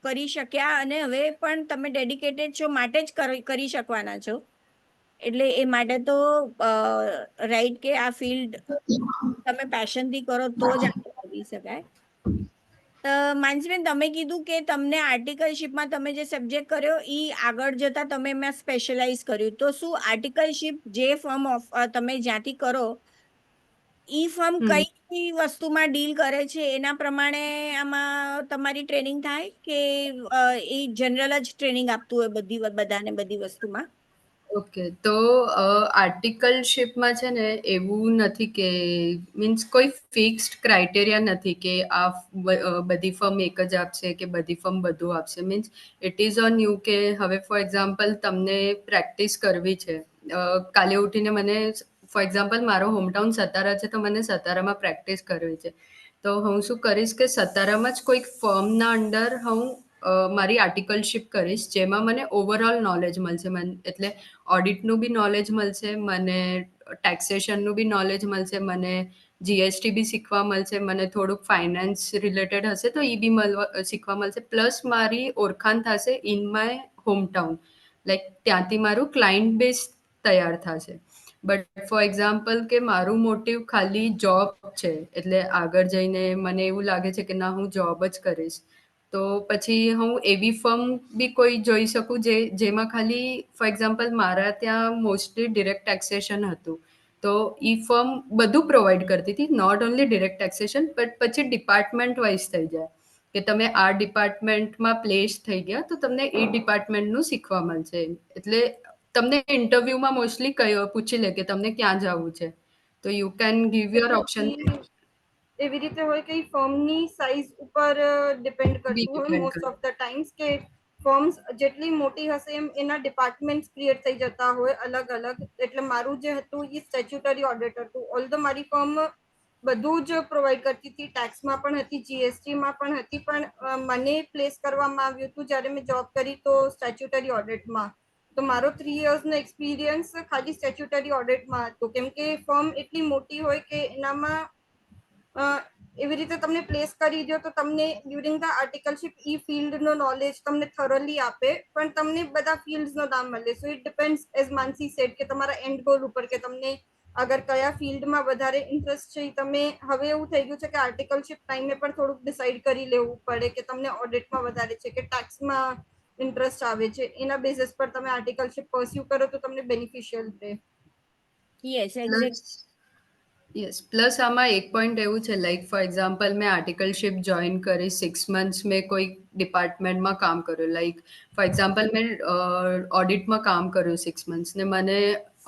કરી શક્યા અને હવે પણ તમે ડેડિકેટેડ છો માટે જ કરી શકવાના છો. એટલે એ માટે તો રાઈટ કે આ ફિલ્ડ તમે પેશનથી કરો તો જ આગળ વધી શકાય. માનસીબેન, તમે કીધું કે તમને આર્ટિકલશિપમાં તમે જે સબ્જેક્ટ કર્યો એ આગળ જતા તમે એમાં સ્પેશિયલાઇઝ કર્યું. તો શું આર્ટિકલશિપ જે ફર્મ ઓફ તમે જ્યાંથી કરો ઈ ફર્મ કઈ વસ્તુમાં ડીલ કરે છે એના પ્રમાણે આમાં તમારી ટ્રેનિંગ થાય કે એ જનરલ જ ટ્રેનિંગ આપતું હોય બધાને બધી વસ્તુમાં? ઓકે, તો આર્ટિકલશિપમાં છે ને એવું નથી કે મીન્સ કોઈ ફિક્સ્ડ ક્રાઇટેરિયા નથી કે આ બધી ફર્મ એક જ આપશે કે બધી ફર્મ બધું આપશે. Means it is on you કે હવે ફોર એક્ઝામ્પલ તમને પ્રેક્ટિસ કરવી છે. કાલે ઉઠીને મને ફોર એક્ઝામ્પલ મારો હોમટાઉન સતારા છે તો મને સતારામાં પ્રેક્ટિસ કરવી છે. તો હું શું કરીશ કે સતારામાં જ કોઈક ફર્મના અંડર હું મારી આર્ટિકલશિપ કરીશ, જેમાં મને ઓવરઓલ નોલેજ મળશે. એટલે ઓડિટનું બી નોલેજ મળશે મને, ટેક્સેશનનું બી નોલેજ મળશે મને, જીએસટી બી શીખવા મળશે, મને થોડુંક ફાઇનાન્સ રિલેટેડ હશે તો એ બી શીખવા મળશે, પ્લસ મારી ઓળખાણ થશે ઇન માય હોમટાઉન, લાઈક ત્યાંથી મારું ક્લાયન્ટ બેઝ તૈયાર થશે. બટ ફોર એક્ઝામ્પલ કે મારું મોટિવ ખાલી જોબ છે, એટલે આગળ જઈને મને એવું લાગે છે કે ના હું જોબ જ કરીશ, તો પછી હું એવી ફર્મ બી કોઈ જોઈ શકું જેમાં ખાલી ફોર એક્ઝામ્પલ મારા ત્યાં મોસ્ટલી ડિરેક્ટ ટેક્સેશન હતું, તો ઈ ફર્મ બધું પ્રોવાઈડ કરતી હતી, not only direct taxation but પછી ડિપાર્ટમેન્ટ વાઇઝ થઈ જાય કે તમે આ ડિપાર્ટમેન્ટમાં પ્લેસ થઈ ગયા તો તમને એ ડિપાર્ટમેન્ટનું શીખવા મળશે. એટલે તમને ઇન્ટરવ્યુમાં મોસ્ટલી પૂછી લે કે તમને ક્યાં જવું છે, તો you can give your option. પછી એવી રીતે હોય કે ફર્મની સાઇઝ ઉપર ડિપેન્ડ બી કરતું હોય ડિપેન્ડ મોસ્ટ કરે. ઓફ ધ ટાઈમ્સ, કે ફર્મ્સ જેટલી મોટી હશે એમ એના ડિપાર્ટમેન્ટ ક્રિએટ થઈ જતા હોય અલગ અલગ. એટલે મારું જે હતું એ સ્ટેચ્યુટરી ઓડિટ હતું. ઓલ્ધો મારી ફર્મ બધું જ પ્રોવાઈડ કરતી હતી, ટેક્સમાં પણ હતી, જીએસટીમાં પણ હતી, પણ મને પ્લેસ કરવામાં આવ્યું હતું જ્યારે મેં જોબ કરી તો સ્ટેચ્યુટરી ઓડિટમાં. તો મારો 3 યર્સનો એક્સપિરિયન્સ ખાલી સ્ટેચ્યુટરી ઓડિટમાં હતો, કેમ કે ફર્મ એટલી મોટી હોય કે એનામાં એવી રીતે તમને પ્લેસ કરી દો તો તમને ડ્યુરિંગ ધ આર્ટિકલશિપ ઈ ફિલ્ડનો નોલેજ તમને થોરલી આપે, પણ તમને બધા ફિલ્ડ્સનો નામ મળે. So it depends as Mansi said કે તમારા એન્ડ ગોલ ઉપર કે તમને અગર કયા ફિલ્ડમાં વધારે ઇન્ટરેસ્ટ છે. તમે હવે એવું થઈ ગયું છે કે આર્ટિકલશિપ ટાઈમે પણ થોડુંક ડિસાઈડ કરી લેવું પડે કે તમને ઓડિટમાં વધારે છે કે ટેક્સમાં ઇન્ટરેસ્ટ આવે છે. એના બેસિસ પર તમે આર્ટિકલશિપ પરસ્યુ કરો તો તમને બેનિફિશિયલ રહે. Yes exact. યસ, પ્લસ આમાં એક પોઈન્ટ એવું છે, લાઈક ફોર એક્ઝામ્પલ મેં આર્ટિકલશિપ જોઈન કરી 6 મંથ્સ મેં કોઈ ડિપાર્ટમેન્ટમાં કામ કર્યું, લાઈક ફોર એક્ઝામ્પલ મેં ઓડિટમાં કામ કર્યું 6 મંથ્સ ને મને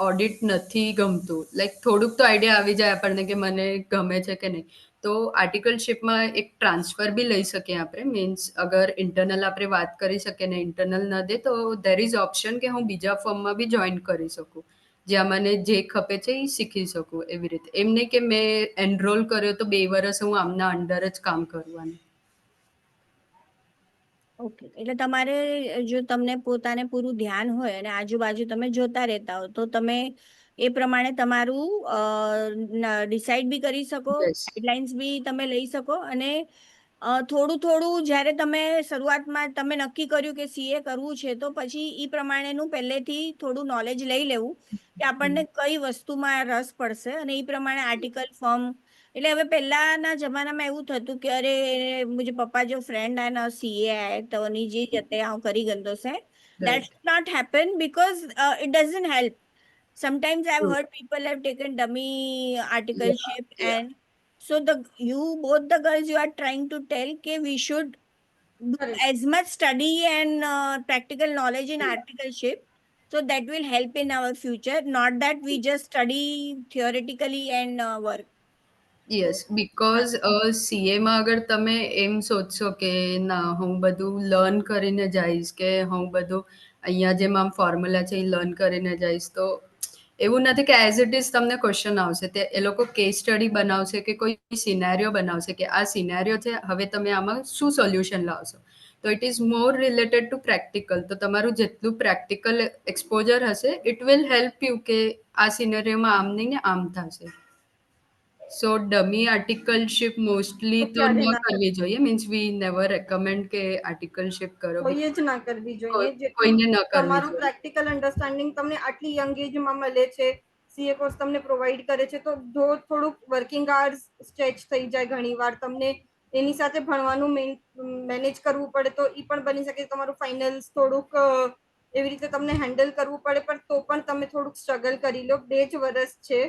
ઓડિટ નથી ગમતું, લાઈક થોડુંક તો આઈડિયા આવી જાય આપણને કે મને ગમે છે કે નહીં, તો આર્ટિકલશિપમાં એક ટ્રાન્સફર બી લઈ શકીએ આપણે, મીન્સ અગર ઇન્ટરનલ આપણે વાત કરી શકીએ ને ઇન્ટરનલ ન દે તો દેર ઇઝ ઓપ્શન કે હું બીજા ફર્મમાં બી જોઈન કરી શકું, જ્યાં મને જે ખપે છે એ શીખી શકું. એવી રીતે એમ નહીં કે મેં એનરોલ કર્યો તો 2 વર્ષ હું આમના અંડર જ કામ કરવાનું. ઓકે, એટલે તમારે જો તમને પોતાને પૂરું ધ્યાન હોય અને આજુબાજુ તમે જોતા રહેતા હો તો તમે એ પ્રમાણે તમારું ડિસાઈડ બી કરી શકો, યસ. ગાઈડલાઇન્સ બી તમે લઈ શકો. અને થોડું થોડું જ્યારે તમે શરૂઆતમાં તમે નક્કી કર્યું કે સીએ કરવું છે તો પછી એ પ્રમાણેનું પહેલેથી થોડું નોલેજ લઈ લેવું કે આપણને કઈ વસ્તુમાં રસ પડશે અને એ પ્રમાણે આર્ટિકલ ફોર્મ. એટલે હવે પહેલાના જમાનામાં એવું થતું કે અરે મુझे पप्पा जो फ्रेंड है ना सीए है तो नहीं कहते हैं करी गंदो से that right. should not happen because it doesn't help. Sometimes I've true. heard people have taken dummy yeah, articleship, yeah. and so both the girls you are trying to tell that we should do Correct. as much study and practical knowledge in articleship, so that will help in our future, not that we just study theoretically and work. Yes, because સીએમાં અગર તમે એમ સોચશો કે ના હું બધું learn કરીને જઈશ, કે હું બધું અહીંયા જેમ આમ ફોર્મ્યુલા છે એ લર્ન કરીને જઈશ, તો એવું નથી કે એઝ ઇટ ઇઝ તમને ક્વેશ્ચન આવશે, તે એ લોકો કેસ સ્ટડી બનાવશે કે કોઈ સિનેરિયો બનાવશે કે આ સિનેરિયો છે, હવે તમે આમાં શું સોલ્યુશન લાવશો. તો it is more related to practical, તો તમારું જેટલું પ્રેક્ટિકલ એક્સપોઝર હશે ઇટ વિલ હેલ્પ યુ કે આ સિનેરિયોમાં આમ નહીં ને આમ થશે. સો ડમી આર્ટિકલશિપ મોસ્ટલી તો તો ક્યારે ન ના કરવી જોઈએ, મીન્સ વી નેવર રેકમેન્ડ કે આર્ટિકલશિપ કરો. કોઈએ જ ના કરવી જોઈએ. જેટલું કોઈને ન કરવી તમારું જોઈએ. પ્રેક્ટિકલ અન્ડરસ્ટેન્ડિંગ તમને આટલી યંગ એજમાં મળે છે, સીએ કોર્સ તમને પ્રોવાઈડ કરે છે, તો જો થોડુંક વર્કિંગ આર્સ સ્ટ્રેચ થઈ જાય ઘણી વાર, તમને એની સાથે ભણવાનું મેનેજ કરવું પડે તો એ પણ બની શકે તમારું ફાઇનલ્સ થોડુંક એવી રીતે તમને હેન્ડલ કરવું પડે, પણ તો પણ તમે થોડુંક સ્ટ્રગલ કરી લો. 2 જ વર્ષ છે,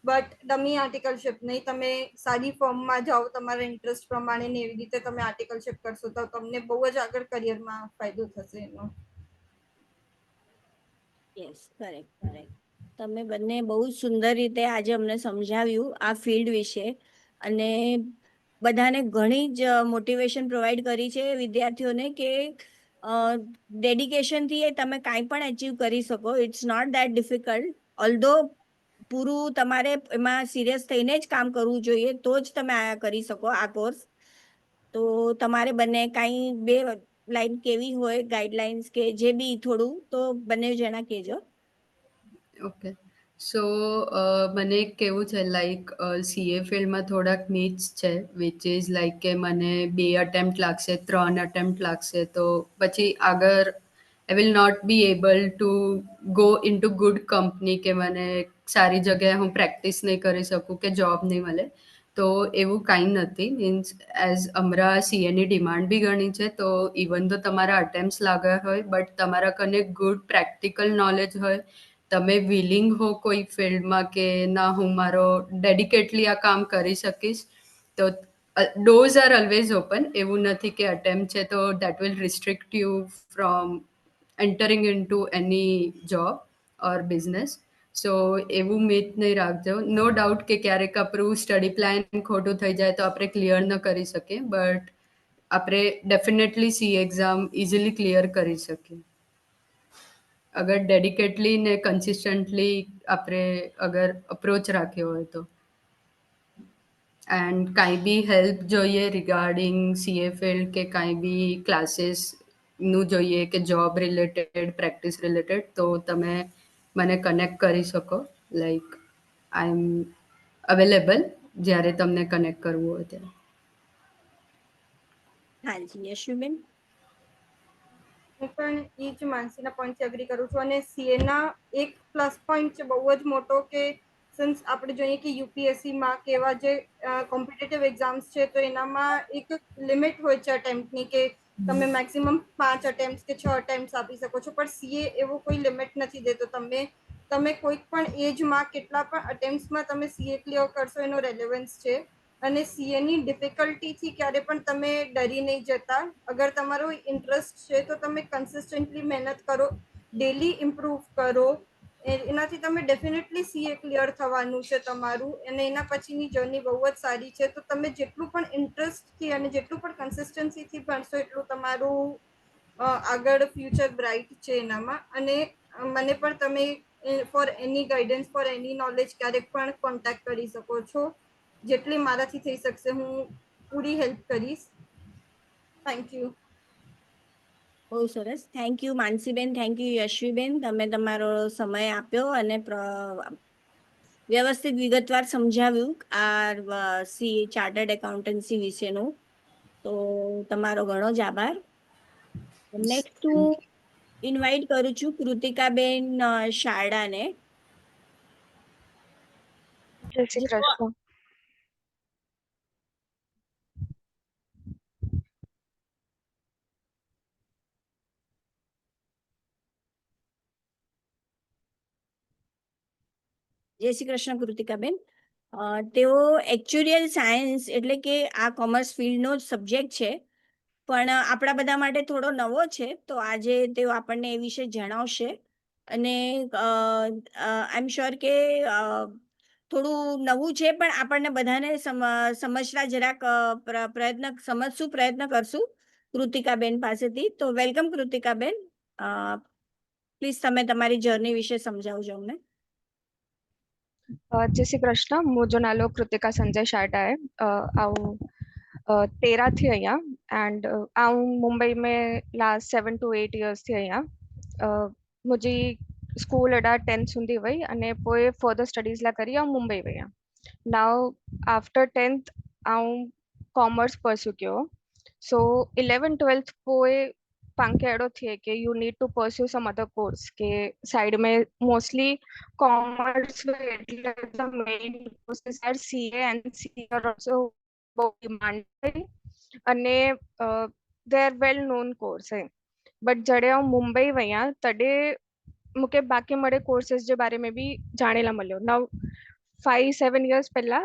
બટ ડમી આર્ટિકલશિપ નહીં. તમે સારી ફોર્મમાં જાઓ તમારા ઇન્ટરેસ્ટ પ્રમાણે ને એવી રીતે તમે આર્ટિકલશિપ કરશો તો તમને બહુ જ આગળ કરિયરમાં ફાયદો થશે એનો. Yes, correct correct. તમે બંને બહુ જ સુંદર રીતે આજે અમને સમજાવ્યું આ ફિલ્ડ વિશે, અને બધાને ઘણી જ મોટિવેશન પ્રોવાઈડ કરી છે વિદ્યાર્થીઓને કે ડેડિકેશનથી તમે કાંઈ પણ અચીવ કરી શકો. ઇટ્સ નોટ દેટ ડિફિકલ્ટ, ઓલ્ધો પૂરું તમારે એમાં સિરિયસ થઈને જ કામ કરવું જોઈએ તો જ તમે આ કરી શકો આ કોર્સ. તો તમારે બંને કાંઈ 2 લાઈન કેવી હોય ગાઈડલાઇન્સ કે જે બી થોડું તો બંને જણા કહેજો. ઓકે, સો મને કેવું છે લાઈક સીએ ફિલ્ડમાં થોડાક નીડ્સ છે વિચ ઇઝ લાઈક કે મને 2 અટેમ્પ્ટ લાગશે 3 અટેમ્પ્ટ લાગશે તો પછી આગળ I will not be able to go into good company કે મને સારી જગ્યાએ હું પ્રેક્ટિસ નહીં કરી શકું કે જોબ નહીં મળે તો એવું કાંઈ નથી મીન્સ એઝ હમણાં સીએની ડિમાન્ડ બી ઘણી છે તો ઇવન તો તમારા અટેમ્પ્ટ્સ લાગ્યા હોય બટ તમારા કને ગુડ પ્રેક્ટિકલ નોલેજ હોય તમે વિલિંગ હો કોઈ ફિલ્ડમાં કે ના હું મારો ડેડિકેટલી આ કામ કરી શકીશ તો ડોર્સ આર ઓલવેઝ ઓપન એવું નથી કે અટેમ્પ્ટ છે તો that will restrict you from entering into any job or business so એવું મિથ નહીં રાખજો નો ડાઉટ કે ક્યારેક આપણું સ્ટડી પ્લાન ખોટું થઈ જાય તો આપણે ક્લિયર ન કરી શકીએ બટ આપણે definitely C exam easily clear કરી શકીએ અગર ડેડિકેટલી ને કન્સિસ્ટન્ટલી આપણે અગર અપ્રોચ રાખ્યો હોય તો એન્ડ કાંઈ બી હેલ્પ જોઈએ રિગાર્ડિંગ સીએ ફિલ્ડ કે કાંઈ બી ક્લાસીસનું જોઈએ કે જોબ રિલેટેડ પ્રેક્ટિસ રિલેટેડ તો તમે મને કનેક્ટ કરી શકો લાઈક આઈ એમ અવેલેબલ જ્યારે તમને કનેક્ટ કરવું હોય ત્યારે હાજી યશુબેન. હું પણ એ જ માનસીના પોઈન્ટથી એગ્રી કરું છું અને સીએના એક પ્લસ પોઈન્ટ છે બહુ જ મોટો કે સિન્સ આપણે જોઈએ કે યુપીએસસીમાં કે એવા જે કોમ્પિટેટિવ એક્ઝામ્સ છે તો એનામાં એક લિમિટ હોય છે અટેમ્પ્ટની કે તમે મેક્સિમમ 5 અટેમ્પ્ટ કે 6 અટેમ્પ્ટ આપી શકો છો પણ સીએ એવો કોઈ લિમિટ નથી દેતો તમે કોઈ પણ એજમાં કેટલા પણ અટેમ્પ્ટ્સમાં તમે સીએ ક્લિયર કરશો એનો રેલેવન્સ છે અને સીએની ડિફિકલ્ટીથી ક્યારે પણ તમે ડરી નહીં જતા અગર તમારો ઇન્ટરેસ્ટ છે તો તમે કન્સિસ્ટન્ટલી મહેનત કરો ડેલી ઇમ્પ્રૂવ કરો એનાથી તમે ડેફિનેટલી સીએ ક્લિયર થવાનું છે તમારું અને એના પછીની જર્ની બહુ જ સારી છે તો તમે જેટલું પણ ઇન્ટરેસ્ટથી અને જેટલું પણ કન્સિસ્ટન્સીથી ભણશો એટલું તમારું આગળ ફ્યુચર બ્રાઇટ છે એનામાં અને મને પણ તમે ફોર એની ગાઈડન્સ ફોર એની નોલેજ ક્યારેક પણ કોન્ટેક્ટ કરી શકો છો જેટલી મારાથી થઈ શકશે હું પૂરી હેલ્પ કરીશ થેન્ક યુ બહુ સરસ થેન્ક યુ માનસીબેન થેન્ક યુ યશવીબેન તમે તમારો સમય આપ્યો અને વ્યવસ્થિત વિગતવાર સમજાવ્યું આ સી ચાર્ટર્ડ એકાઉન્ટન્સી વિશેનું તો તમારો ઘણો જ આભાર નેક્સ્ટ હું ઇન્વાઇટ કરું છું કૃતિકાબેન શારદાને જય શ્રી કૃષ્ણ. જય શ્રી કૃષ્ણ કૃતિકાબેન તેઓ એક્ચ્યુરિયલ સાયન્સ એટલે કે આ કોમર્સ ફિલ્ડનો જ સબ્જેક્ટ છે પણ આપણા બધા માટે થોડો નવો છે તો આજે તેઓ આપણને એ વિશે જણાવશે અને આઈ એમ શ્યોર કે થોડું નવું છે પણ આપણને બધાને સમજતા જરાક પ્રયત્ન કરશું કૃતિકાબેન પાસેથી તો વેલકમ કૃતિકાબેન પ્લીઝ તમે તમારી જર્ની વિશે સમજાવજો અમને જય શ્રી કૃષ્ણ. મુજો નાલો કૃતિકા સંજય शारदा है. आऊं 13 थी અહીંયા एंड आऊं मुंबई में लास्ट 7 to 8 years थी અહીંયા मुंहिंजी स्कूल एडा 10th સુધી વઈ અને પોए ફર્ધર સ્ટડીઝ લા કરી આऊं मुंबई વયા नाउ आफ्टर 10th आऊं कॉमर्स परस्यू कयो सो 11 12th पोए पांखे अहिड़ो थिए कि you need to pursue some other course के साइड में मोस्टली कॉमर्स એટલે the main courses are CA and CA are also બહુ ડિમાન્ડ અને they are well known course है बट जड़े आऊं मुंबई वया तडे मूंखे बाक़ी मड़े कोर्सेस जे बारे में भी जाणेला मिलियो नाउ 5-7 years पहला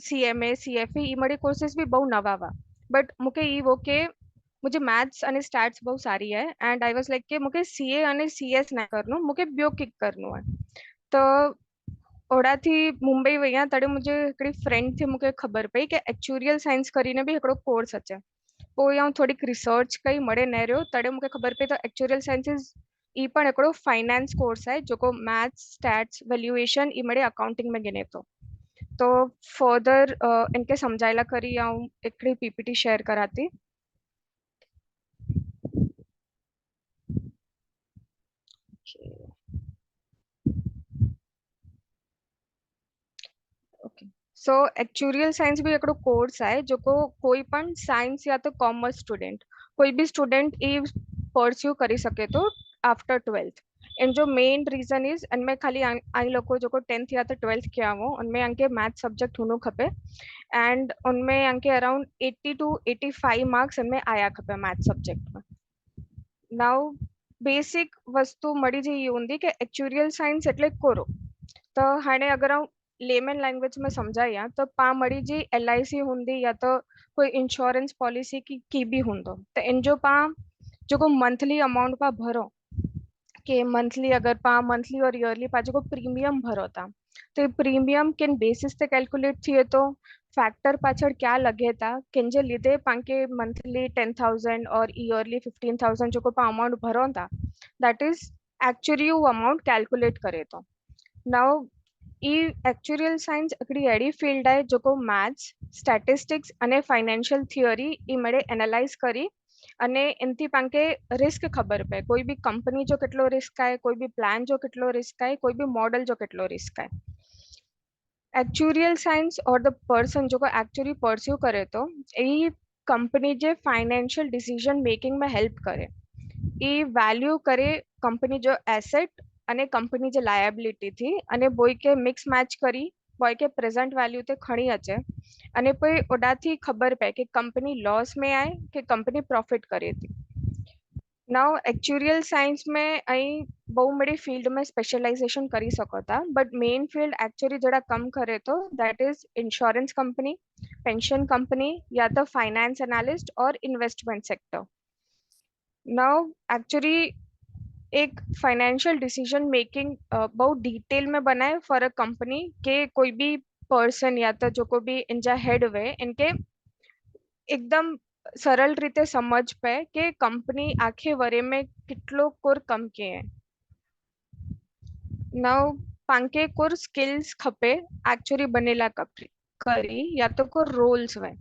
CMA CFE ई मड़े कोर्सेस भी बहु नवा हुआ बट मूंखे ई वो के मुझे मैथ्स અને સ્ટેટ્સ બહુ સારી है एंड आई वाज लाइक કે મૂंखे CA અને CS ના કરનું મૂंखे ॿियो किक करनो है तो ओडाथी मुंबई वया तड़े मुझे हिकिड़ी फ्रेंड थी मूंखे ख़बर पई कि एक्चुरियल साइंस કરીને બી हिकिड़ो कोर्स अचे पोइ आऊं थोड़ी रिसर्च कई मड़े न रहियो तॾहिं मूंखे ख़बर पई त एक्चुरियल साइंसिस ई पण हिकिड़ो फाइनेंस कोर्स आहे जेको मैथ्स स्टैट्स वैल्यूएशन ई मड़े अकाउंटिंग में गिने थो तो फर्दर इनके समझाइला करी आऊं हिकिड़ी पीपीटी शेयर करा थी सो एक्चुरियल साइंस भी हिकिड़ो कोर्स आहे जेको कोई पण साइंस या तो कॉमर्स स्टूडेंट कोई भी स्टूडेंट ई परस्यू करी सके थो आफ्टर 12th इन जो मेन रीज़न इज इनमें खाली आई लोग जेको 10th या तो 12th कया हो उनमें अंके मैथ सब्जेक्ट हुनो खपे एंड उनमें अंके अराउंड 80 to 85 मार्क्स इनमें आया खपे मैथ सब्जेक्ट में नाउ बेसिक वस्तु मड़ी जी ये हूंदी कि एक्चुरियल साइंस एटले कोरो तो हाणे अगर आऊं लेमन लैंग्वेज में समझाया तो पा मड़ी जी LIC हूंदी या तो कोई इंश्योरेंस पॉलिसी की भी हूंदो तो इन जो पा जो मंथली अमाउंट पा भरो कि मंथली अगर पा मंथली और ईयरली पा जो प्रीमियम भरो था तो ये प्रीमियम किन बेसिस ते कैलकुलेट थिए तो फैक्टर पाछड़ क्या लगे था किन जे लीधे पांके मंथली 10,000 और ईयरली 15,000 जो पा अमाउंट भरो था दैट इज एक्चुअली वो अमाउंट कैलकुलेट करे तो नाउ ई एक्चुरियल साइंस हिकिड़ी अहिड़ी फील्ड आहे जेको मैथ्स स्टैटिस्टिक्स अने फाइनेंशियल थियोरी ई मड़े एनालाइज करी अने इनथी पांखे रिस्क खबर पए कोई भी कंपनी जो केटलो रिस्क आहे कोई भी प्लान जो केटलो रिस्क आहे कोई भी मॉडल जो केटलो रिस्क आहे एक्चुरियल साइंस और द पर्सन जो एक्चुअली परस्यू करे तो ई कंपनी जे फाइनेंशियल डिसीजन मेकिंग में हेल्प करे ई वैल्यू करे कंपनी जो एसेट અને કંપની જે લાયબિલિટી થી અને બોય કે મિક્સ મેચ કરી બોય કે પ્રેઝન્ટ વેલ્યુ તે ખણી અચે અને પછી ઓડાથી ખબર પે કે કંપની લોસ में आए કે કંપની પ્રોફિટ करे थी नाउ एक्चुरियल साइंस में અહીં બહુ બડી ફીલ્ડ में स्पेशलाइजेशन કરી શકો था बट मेन फील्ड एक्चुअली जड़ा कम करे तो that is insurance company pension company या तो फाइनेंस एनालिस्ट और इन्वेस्टमेंट सेक्टर नाउ एक्चुअली एक फाइनेंशियल डिसीजन मेकिंग बहुत डिटेल में बनाए फॉर अ कंपनी के कोई भी पर्सन या तो जो को भी इनजा हेड हुए इनके एकदम सरल रीते समझ पे कि कंपनी आखे वरे में कितलो कोर कम के है नाउ पांके कोर स्किल्स खपे एक्चुअली बनेला करी या तो कोर रोल्स वे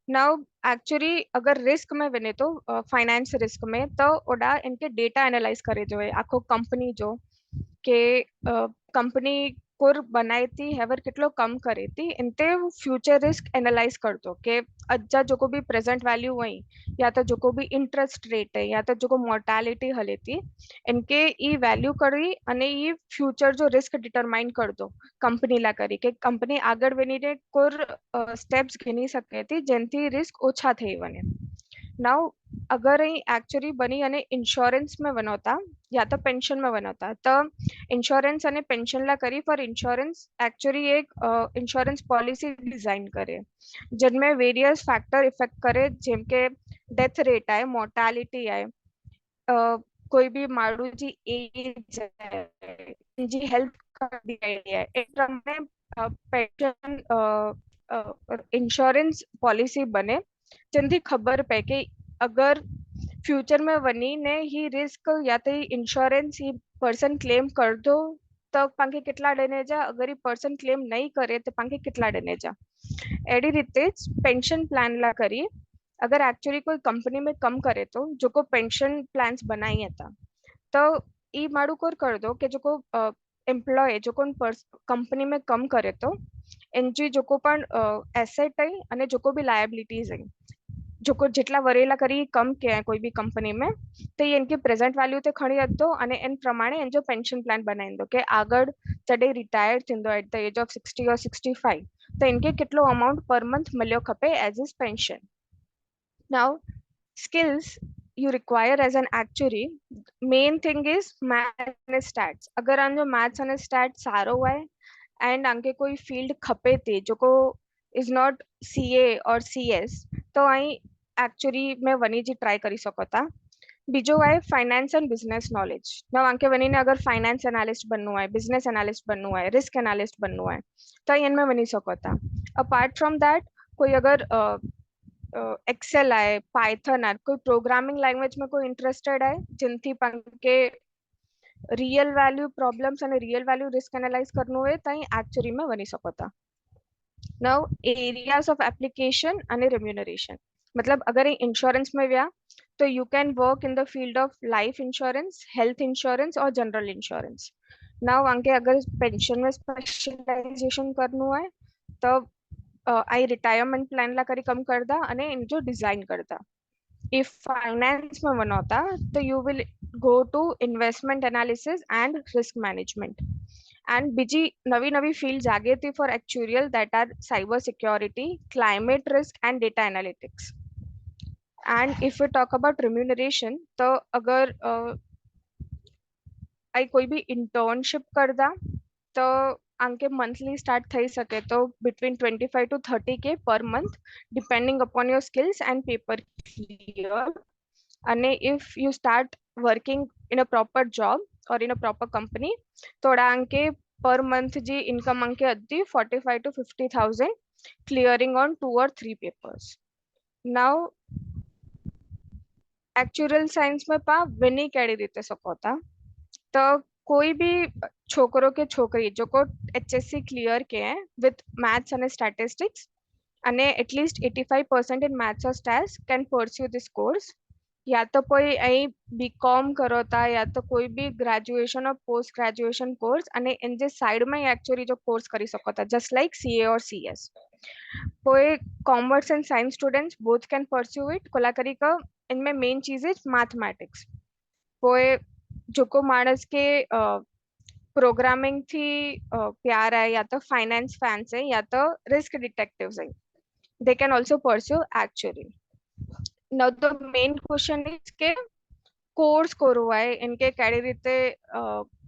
नाउ एक्चुअली अगर रिस्क में वने तो फाइनेंस रिस्क में तो ओडा इनके डेटा एनालाइज करे जो है आखो कंपनी जो के कंपनी कोर बनाई थी हेवर कितलो कम करे थी इनते फ्यूचर रिस्क एनालाइज कर दो के अज्जा जो को भी प्रेजेंट वैल्यू वही या तो जो को भी इंटरेस्ट रेट है या तो जो को मोर्टालिटी हले थी इनके ई वैल्यू करी अने ई फ्यूचर जो रिस्क डिटरमाइन कर दो कंपनी ला करी के कंपनी आगळ वनीने कोर स्टेप्स घिनी सके थी जेनथी रिस्क ओछा થઈ વને नाउ अगर एक्चुअली बनी अने इंश्योरेंस में वनोता या तो पेंशन में वनोता तो इंश्योरेंस अने पेंशन ला करी फॉर इंश्योरेंस एक्चुअली एक इंश्योरेंस पॉलिसी डिजाइन करे जिनमें वेरियस फैक्टर इफेक्ट करे जेम के डेथ रेट है मोर्टालिटी है कोई भी मारू जी एज है जी हेल्थ है एक प्रमाणे पेंशन इंश्योरेंस पॉलिसी बने जिनकी खबर पे कि अगर फ्यूचर में वनी ने ही रिस्क या तो इंश्योरेंस ही पर्सन क्लेम कर दो तो पांखे कितला डैमेज है अगर ये पर्सन क्लेम नहीं करे तो पांखे कितला डैमेज है एडी रीते पेंशन प्लान ला करी अगर एक्चुअली कोई कंपनी में कम करे तो जो को पेंशन प्लान्स बनाई था तो ई माड़ू कोर कर दो कि जो को एम्प्लॉय जो को कंपनी में कम करे तो एनजी जो को पण एसेट है अने जो को भी लायबिलिटीज है जो को जितला वरेला करी कम के कोई भी कंपनी में तो ये इनकी प्रेजेंट वैल्यू ते खणी अचो अने इन प्रमाणे इन जो पेंशन प्लान बनाईंदो के आगळ जडे रिटायर थिंदो एट द एज ऑफ 60 और 65 तो इनके कितलो अमाउंट पर मंथ मिलियो खपे as is pension now skills you require as an actuary main thing is math and stats अगर आंजो maths and stats सारो है एंड आगे कोई फील्ड खपे थी जो को इज नॉट CA और CS तो आई एक्चुअली में वनी जी ट्राई करी सको था बीजो है फाइनेंस एंड बिजनेस नॉलेज ना आंके वनी ने अगर फाइनेंस एनालिस्ट बननो है बिजनेस एनालिस्ट बननो है रिस्क एनालिस्ट बननो है तो इनमें वनी सको था अपार्ट फ्रॉम दैट कोई अगर एक्सेल है पाइथन है कोई प्रोग्रामिंग लैंग्वेज में कोई इंटरेस्टेड है जिनथी के रियल वैल्यू प्रॉब्लम्स અને रियल वैल्यू रिस्क एनालाइज करनो है तई एक्चुअली में वनी सको था नाउ एरियाज ऑफ एप्लीकेशन અને रेम्यूनरेशन मतलब अगर इंश्योरेंस में व्या तो you can work in the field of life insurance health insurance और जनरल इंश्योरेंस नाउ आगे अगर पेंशन में स्पेशलाइजेशन करनो है तो आई रिटायरमेंट प्लान ला करी कम करदा अने इन जो डिजाइन करदा if finance में बनोता तो you will go to investment analysis and risk management and બીજી નવી નવી field જાગે હતી for actuarial that are cyber security, climate risk and data analytics. And if we talk about remuneration तो अगर आई कोई भी internship करदा तो आंके monthly start થઈ શકે તો between 25 to 30K per month depending upon your skills and paper clear. And if you start working in a proper job or in a proper company थोड़ा अंके per month ji income अंके अद्दी 45 to 50,000 clearing on 2 or 3 papers. Now actuarial science में पा विनी केड़ी रीते सकोता तो कोई भी छोकरो के छोकरी जो को HSC क्लियर के हैं with maths and statistics અને at least 85% in maths or stats can pursue this course. या तो कोई અહીં बीकॉम करोता या तो कोई भी ग्रेजुएशन और पोस्ट ग्रेजुएशन कोर्स અને इन जे साइड में एक्चुअली जो कोर्स करी सकोता जस्ट लाइक CA और CS. कोई commerce and science students both can pursue it Cola करी का इनमें मेन चीज है मैथमेटिक्स. कोई जो को मानस के प्रोग्रामिंग थी प्यार है या तो फाइनेंस फैंस है या तो रिस्क डिटेक्टिव्स है they can also pursue actuary. Now the main question is के कोर्स करवा है इनके केड़ी रीते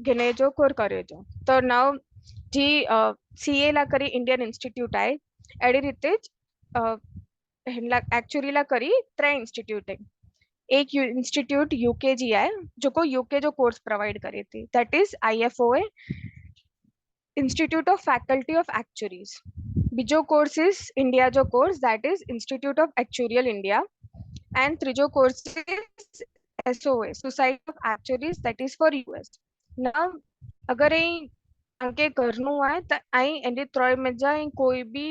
गिने जो कोर करे जो तो now जी CA ला करी इंडियन इंस्टीट्यूट है एडी रीते एक्चुअली ला करी 3 इंस्टीट्यूट है. एक इंस्टीट्यूट UKG है जो को UK जो कोर्स प्रोवाइड करी थी that is IFOA institute of faculty of actuaries. बीजो कोर्स इज इंडिया जो course that is institute of actuarial India and त्रीजो course is SOA society of actuaries that is for US. ना अगर અહીં અંકે કરનું હોય તો અહીં એની ત્રય में જાય कोई भी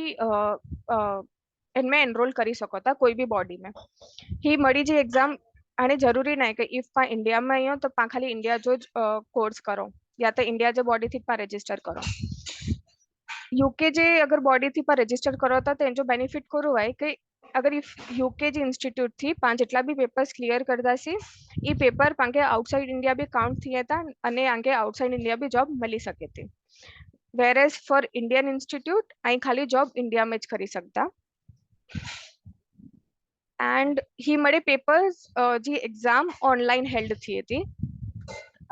इनमें एनरोल करी શકો તા કોઈ બી બોડી में ही મળી જે એક્ઝામ આને જરૂરી નહીં કે ઇફ પા ઇન્ડિયામાં આવ્યો તો પા ખાલી ઇન્ડિયા જો કોર્સ કરો या तो इंडिया जो बॉडी थी पा रजिस्टर करो. यूके जे अगर बॉडी थी पा रजिस्टर करो था तो जो बेनिफिट करो है कि अगर यूके जी इंस्टीट्यूट थी पांच જેટલા બી પેપર્સ ક્લિયર કરતા સી ઈ પેપર પાંકે આઉટસાઇડ ઇન્ડિયા બી કાઉન્ટ થયા હતા અને આંકે આઉટસાઇડ ઇન્ડિયા બી જોબ મળી શકે હતી. વેરએઝ ફોર ઇન્ડિયન ઇન્સ્ટિટ્યૂટ અહીં ખાલી જોબ ઇન્ડિયા में જ કરી શકતા. एंड ही मड़े पेपर्स जी एग्जाम ऑनलाइन हेल्ड थी थी.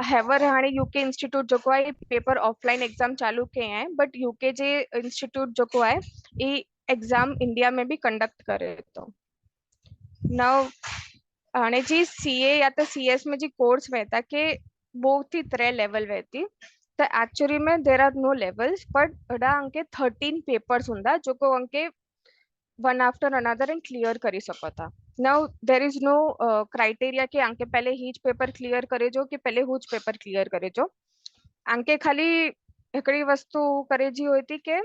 हैवर हाणे यूके इंस्टीट्यूट जो को है पेपर ऑफलाइन एग्जाम चालू के हैं बट यूके जे इंस्टीट्यूट जो को है ये एग्जाम इंडिया में भी कंडक्ट करे तो नाउ हाणे जी CA या तो CS में जी कोर्स रहता के बहुत ही 3 लेवल रहती तो एक्चुअली में there are no levels but अड़ा अंके 13 पेपर्स हुंदा जो को अंके one after another and clear करी सको था. Now there is no criteria के अंके पहले हीच पेपर क्लियर करे जो कि पहले हुच पेपर क्लियर करे जो अंके खाली एकड़ी वस्तु करे जी होती थी के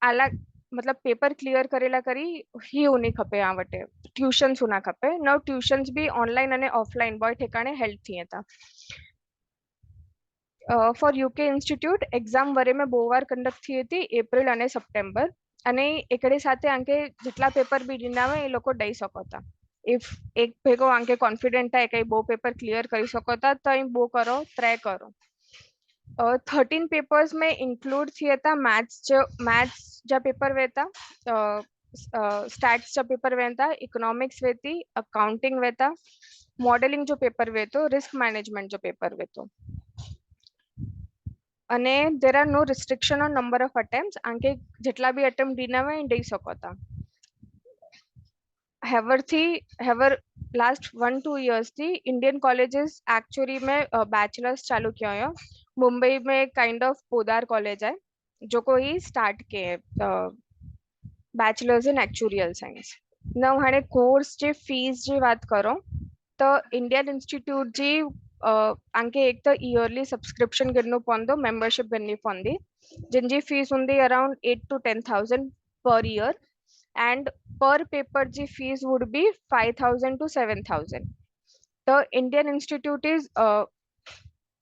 अलग मतलब पेपर क्लियर करेला करी ही होनी खपे आ वटे ट्यूशन्स होना खपे. नाउ ट्यूशन्स भी ऑनलाइन અને ऑफलाइन बोय ठिकाणे हेल्ड थी था. फॉर यूके इंस्टीट्यूट एग्जाम वरे में बो वार कंडक्ट थी थी एप्रिल અને સપ્ટેમ્બર અને એકડે સાથે આંકે જેટલા પેપર બી ડીનાવે એ લોકો દઈ શકો તા. ઇફ એક ભેગો આંકે કોન્ફિડન્ટ થાય કે બો પેपर ક્લિયર કરી શકો તા તો અહીં બો કરો ટ્રાય કરો. 13 पेपर्स में इंक्लूड थिए था मैथ्स जा पेपर वेता स्टैट्स जा पेपर वेता इकोनॉमिक्स वेती अकाउंटिंग वेता मॉडलिंग जो पेपर वेतो रिस्क मैनेजमेंट जो पेपर वेतो અને there are no restriction on number of attempts આંકે જેટલા બી અટેમ્પ્ટ દીનાવે એ દઈ શકો તા. हैवर लास्ट 1-2 years थी इंडियन कॉलेजेस एक्चुअली में बैचलर्स चालू किया है. मुंबई में काइंड ऑफ पोदार कॉलेज है जो को ही स्टार्ट के बैचलर्स इन एक्चुरियल साइंस. ना हाणे कोर्स जे फीस जी बात करो तो इंडियन इंस्टीट्यूट जी आंके एक तो ईयरली सब्सक्रिप्शन गिरनो पवंदो मेंबरशिप गिरनी पवंदी जिनजी फीस हुंदी around 8 to 10,000 per year and per paper the fees would be 5,000 to 7,000. The Indian institute is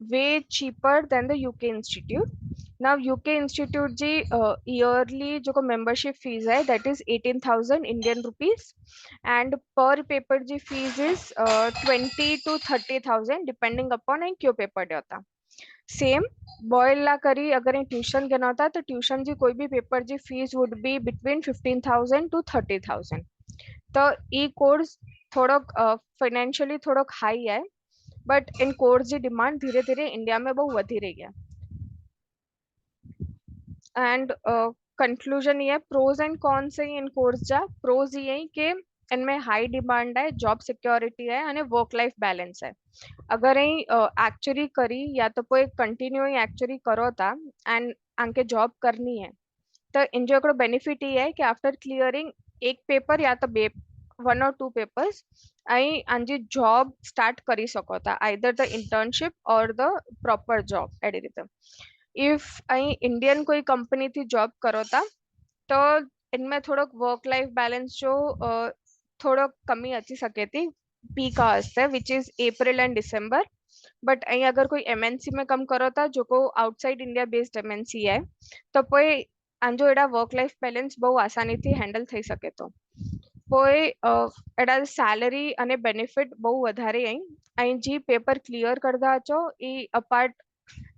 way cheaper than the UK institute now UK institute जी yearly जो membership fees है that is 18,000 Indian rupees and per paper जी fees is 20 to 30,000 depending upon ऐं क्यों paper ॾियो same boil ला करी अगर ऐं ट्यूशन गिनो था तो ट्यूशन जी कोई भी पेपर जी fees would be between 15,000 to 30,000 तो ई कोर्स थोड़ो फाइनेंशियली थोड़ो हाई है बट इन कोर्स जी डिमांड धीरे धीरे इंडिया में बहुत वधी रही है एंड कंक्लूजन ये प्रोज एंड कॉन्स है इन कोर्स जा प्रोज ये कि इनमें हाई डिमांड है जॉब सिक्योरिटी है અને वर्क लाइफ बैलेंस है अगर एक्चुअली करी या तो कोई कंटिन्यू एक्चुअली करो था एंड आंके जॉब करनी है तो इन जो हिकिड़ो बेनिफिट ये है कि आफ्टर क्लियरिंग एक पेपर या तो बे 1 or 2 पेपर्स ऐं आंजी जॉब स्टार्ट करी सको था आइदर द इंटर्नशिप और द प्रॉपर जॉब अहिड़ी रीते इफ ऐं इंडियन कोई कंपनी थी जॉब करो था तो इनमें थोड़ो वर्क लाइफ बैलेंस जो थोड़ो कमी अची सके थी पीक आवर्स ते which is April and December but ऐं अगर कोई एमएनसी में कम करो था जो को आउटसाइड इंडिया बेस्ड एमएनसी है तो पोइ आंजो एड़ा वर्क लाइफ बैलेंस बहु आसानी थी हैंडल थई सके तो पोइ एड़ा सैलरी अने बेनिफिट बहु वधारे आई ऐं जी पेपर क्लियर करदा अचो ई अपार्ट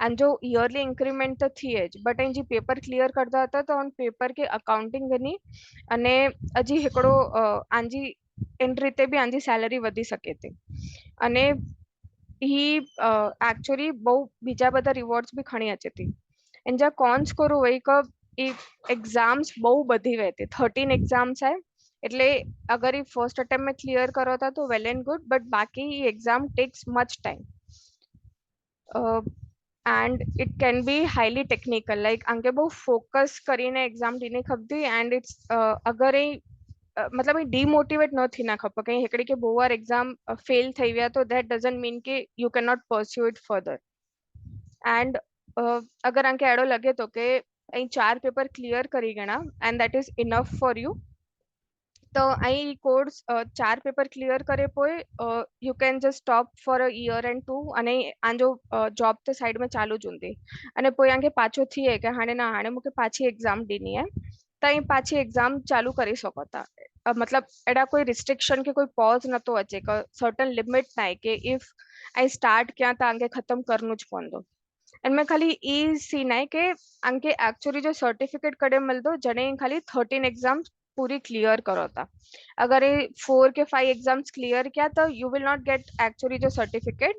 आंजो ईयरली इंक्रीमेंट तो थिए ज बट ऐं जी पेपर क्लियर करदा था तो उन पेपर के अकाउंटिंग घनी अने अजी हिकिड़ो आंजी इन रीते बि आंजी सैलरी वधी सके थी अने ही एक्चुअली बहु बीजा બધા रिवॉर्ड्स भी खणी अचे थी इन जा कॉन्स करो वही क ई एग्जाम्स बहु बधी वे थी 13 एग्जाम्स है એટલે अगर ये फर्स्ट अटेम्प्ट में क्लियर करो था तो वेल एंड गुड बट बाकी ये exam takes much time and it can be highly technical like आंके बहु फोकस करीने एग्जाम ॾींदी खपंदी एंड इट्स अगर ई मतलब ही डीमोटिवेट न थी ना खपे कहीं हिकिड़ी के बहु बार एग्जाम फेल थी विया तो दैट डजंट मीन कि you can not pursue it further and अगर आंखे अहिड़ो लगे तो के ऐं 4 पेपर क्लियर करी गणा and that is enough for you तो ऐं कोर्स 4 पेपर क्लियर करे पोइ you can just stop for a year and 2 अने आंजो जॉब तो साइड में चालू ज हूंदी अने पोइ आंखे पाछो थिए कि हाणे ना हाणे मूंखे पाछी एग्जाम ॾिनी है त ऐं पाछी एग्जाम चालू करे सघो था मतलब एड़ा कोई रिस्ट्रिक्शन के कोई पॉज नथो अचे सर्टन लिमिट ना है कि इफ आई स्टार्ट कयां त आंखे खत्म करनो ज पवंदो इनमें खाली ई सीन है कि आंखे एक्चुअली जो सर्टिफिकेट कॾहिं मिलंदो जॾहिं खाली 13 एग्जाम्स पूरी क्लियर करो था अगर ये 4 के 5 एग्जाम्स क्लियर किया तो you will not get actually जो सर्टिफिकेट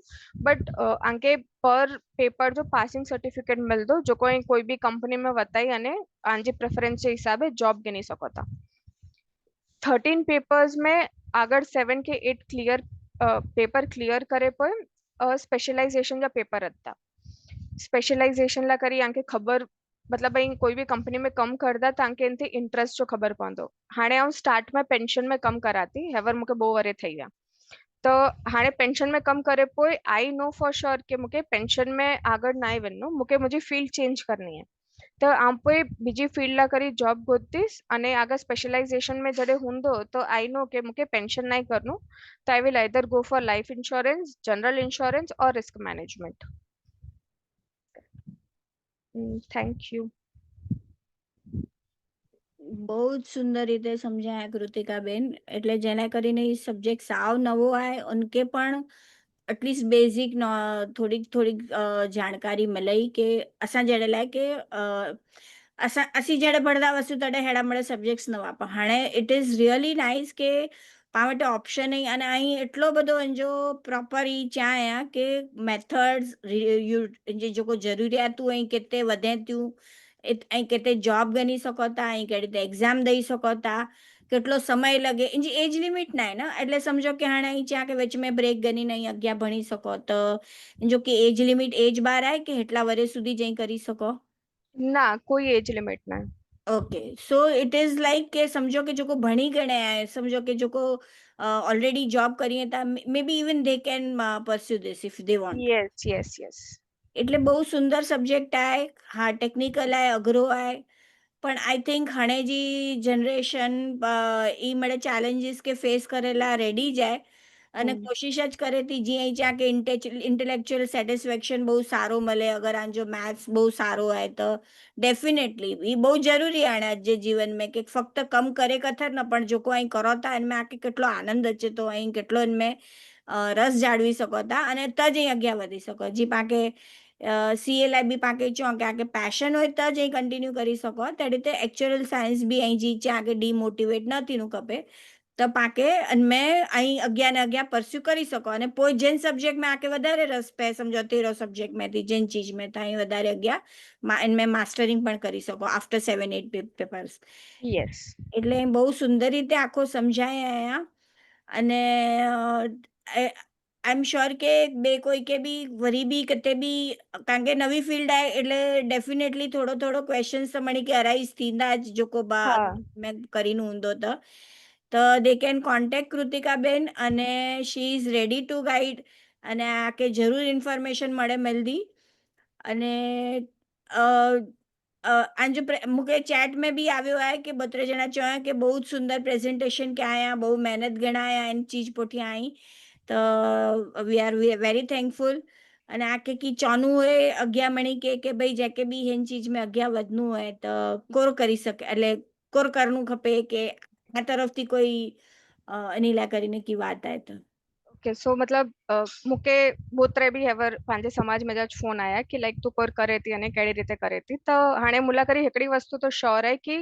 बट आंखे पर पेपर जो पासिंग सर्टिफिकेट मिलंदो जो कोई भी कंपनी में वताई अने आंजी प्रेफरेंस जे हिसाबे जॉब गिनी सको था 13 पेपर्स में अगर 7 के 8 क्लियर पेपर क्लियर करे पोइ स्पेशलाइजेशन जा पेपर था स्पेशलाइजेशन ला करी आंखे खबर मतलब ऐं कोई भी कंपनी में कम करदा तव्हांखे इन ते इंटरेस्ट जो ख़बर पवंदो हाणे आउं स्टार्ट में पेंशन में कम करा थी हेवर मूंखे 2 वरे थी विया तो हाणे पेंशन में कम करे पोइ आई नो फॉर श्योर कि मूंखे पेंशन में आगળ ना वञो मूंखे मुंहिंजी फील्ड चेंज करनी है तो आउं पोइ बीजी फील्ड ला करी जॉब गोतीस अने अगर स्पेशलाइजेशन में जॾहिं हूंदो तो आई नो कि मूंखे पेंशन ना करनो तो I will either go for life insurance general insurance और रिस्क मैनेजमेंट थैंक यू બહુ જ સુંદર રીતે સમજાયા કૃતિકાબેન એટલે જેના કરીને એ સબ્જેક્ટ સાવ નવો आहे उनके पण एटलीस्ट बेसिक थोड़ी थोड़ी जानकारी मिलई कि असां जहिड़े लाइ कि असीं जहिड़े पढ़ंदा हुआसीं तॾहिं अहिड़ा मिड़े सब्जेक्ट्स न हुआ पर हाणे इट इज़ रियली नाइस कि पाण वटि ऑप्शन ई अने ऐं एतिरो वॾो हिनजो प्रॉपर ई चाहियां कि मेथड्स जेको ज़रूरियातूं ऐं किथे वधे थियूं ऐं किथे जॉब ॻणी सघो था ऐं कहिड़ी त एग्ज़ाम ॾेई सघो था કેટલો સમય લગે એની એજ લિમિટ ના ને એટલે સમજો કે હાणे અહીં ત્યાં કે વચ में બ્રેક ગણીને અહીં અગિયાર ભણી શકો તો જો કે એજ લિમિટ એજ બાર आहे કે એટલા વર્ષ સુધી જઈ કરી શકો ना कोई एज लिमिट ना okay so it is like કે સમજો કે જેકો ભણી ગણે आहे સમજો કે જેકો ऑलरेडी जॉब કરીએ તા may be even they can pursue this if they want yes yes yes એટલે બહુ સુંદર સબ્જેક્ટ आहे હા ટેકનિકલ आहे અઘરો आहे પણ આઈ થિંક હાणे जी जनरेशन ई મળે ચેલેન્જીસ કે ફેસ કરેલા રેડી જાય અને કોશિશ જ કરે હતી જીअं જ્યાં કે इंटेलेक्चुअल सेटिस्फेक्शन બહુ સારો મળે अगर आंजो मैथ्स બહુ સારો आहे તો डेफिनेटली એ બહુ જરૂરી આણે આજે જીવનમાં કે ફક્ત કમ કરે કથર ન પણ જો કોઈ કરો તા એમાં આકે કેટલો આનંદ અચે તો અહીં કેટલો એમાં રસ જાળવી શકો તા અને તજ અહીં અગ્યા વધી શકો હજી પાકે સીએ લાઈ બી પાકે ચો કે આકે પેશન હોય તો જ અહીં કન્ટિન્યू કરી શકો તે રીતે एक्चुअल साइंस બી અહીં જી છે આકે ડીમોટિવેટ નથી નું કપે તો પાકે અને મેં અહીં અગિયાર ને અગિયાર પરસ્યુ કરી શકો અને કોઈ જેન સબ્જેક્ટમાં આકે વધારે રસ પે સમજો તેરો સબ્જેક્ટમાંથી જેન ચીજમાં તો અહીં વધારે અગિયાર મેં માસ્ટરિંગ પણ કરી શકો આફ્ટર 7-8 પેપર્સ યસ. એટલે બહુ સુંદર રીતે આખો સમજાય અહીંયા અને આઈ એમ શ્યોર કે બે કોઈ કે બી વરી બી કતે બી કારણ કે નવી ફિલ્ડ आहे એટલે ડેફિનેટલી થોડો થોડો ક્વેશ્ચન્સ તો મણી કે અરાઈઝ થींदा જ જોકો બા હા. મેં કરીને ઊંધો તો દે કેન કોન્ટેક્ટ કૃતિકા બેન અને she is ready to guide અને આ કે જરૂર ઇન્ફોર્મેશન મળે મલ્દી અને आंजो मूंखे चैट में भी आयो है कि 2-3 जना चयो कि बहुत सुंदर प्रेजेंटेशन क्या आया बहुत मेहनत घणा आया इन चीज पुठियां आई तो वी आर वेरी थैंकफुल અને આ કે કી ચોનું હોય અગિયાર મણી કે ભાઈ જેકે બી હિન ચીજ में અગિયાર વધનું હોય તો કોર કરી શકે એટલે કોર કરનું ખપે કે આ તરફથી કોઈ અનિલા કરીને की વાત आहे तो ओके सो मतलब मूंखे बोतरे बि हेवर पंहिंजे समाज में जा फोन आया कि लाइक तू कोर करे थी अने कहिड़ी रीते करे थी त हाणे मुला करी हिकिड़ी वस्तु तो श्योर आहे कि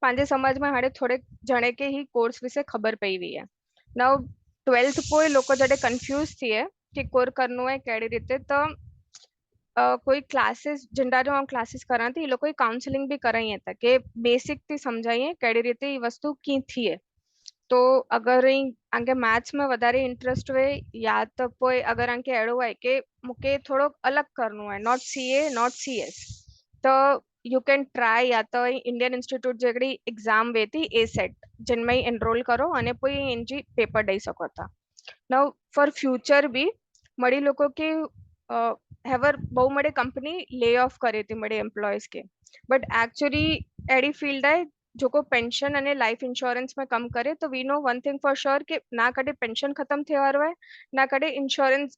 पंहिंजे समाज में हाणे थोड़े जणे के ही कोर्स विषय खबर पई हुई है नाउ 12th पोइ लोको जॾहिं कंफ्यूज थिए कि कोर करनो है कहिड़ी रीते त કોઈ ક્લાસીસ જિંડા જો હું ક્લાસીસ કરા थी એ લોકોએ કાઉન્સેલિંગ બી કરાઈ હતા કે બેસિક થી સમજાઈએ કેડી રીતે એ વસ્તુ કી થીએ तो अगर आगे मैथ्स में वधारे इंटरेस्ट हुए या तो कोई अगर आगे एड़ो है कि मुके थोड़ो अलग करनो है नॉट सीए नॉट सीएस तो यू कैन ट्राई या तो इंडियन इंस्टीट्यूट जगड़ी एग्जाम वेती ए सेट जिनमें एनरोल करो अने कोई इनजी पेपर दई सको था नाउ फॉर फ्यूचर भी मड़ी लोगों के हैवर बहु मड़े कंपनी ले ऑफ करे थी मड़े एम्प्लॉयज के बट एक्चुअली एडी फील्ड है जो को पेंशन અને લાઈફ ઇન્સ્યોરન્સ में कम करे तो we know one thing for sure कि ना कॾहिं पेंशन ख़त्म थिए वारो आहे ना कॾहिं इंश्योरेंस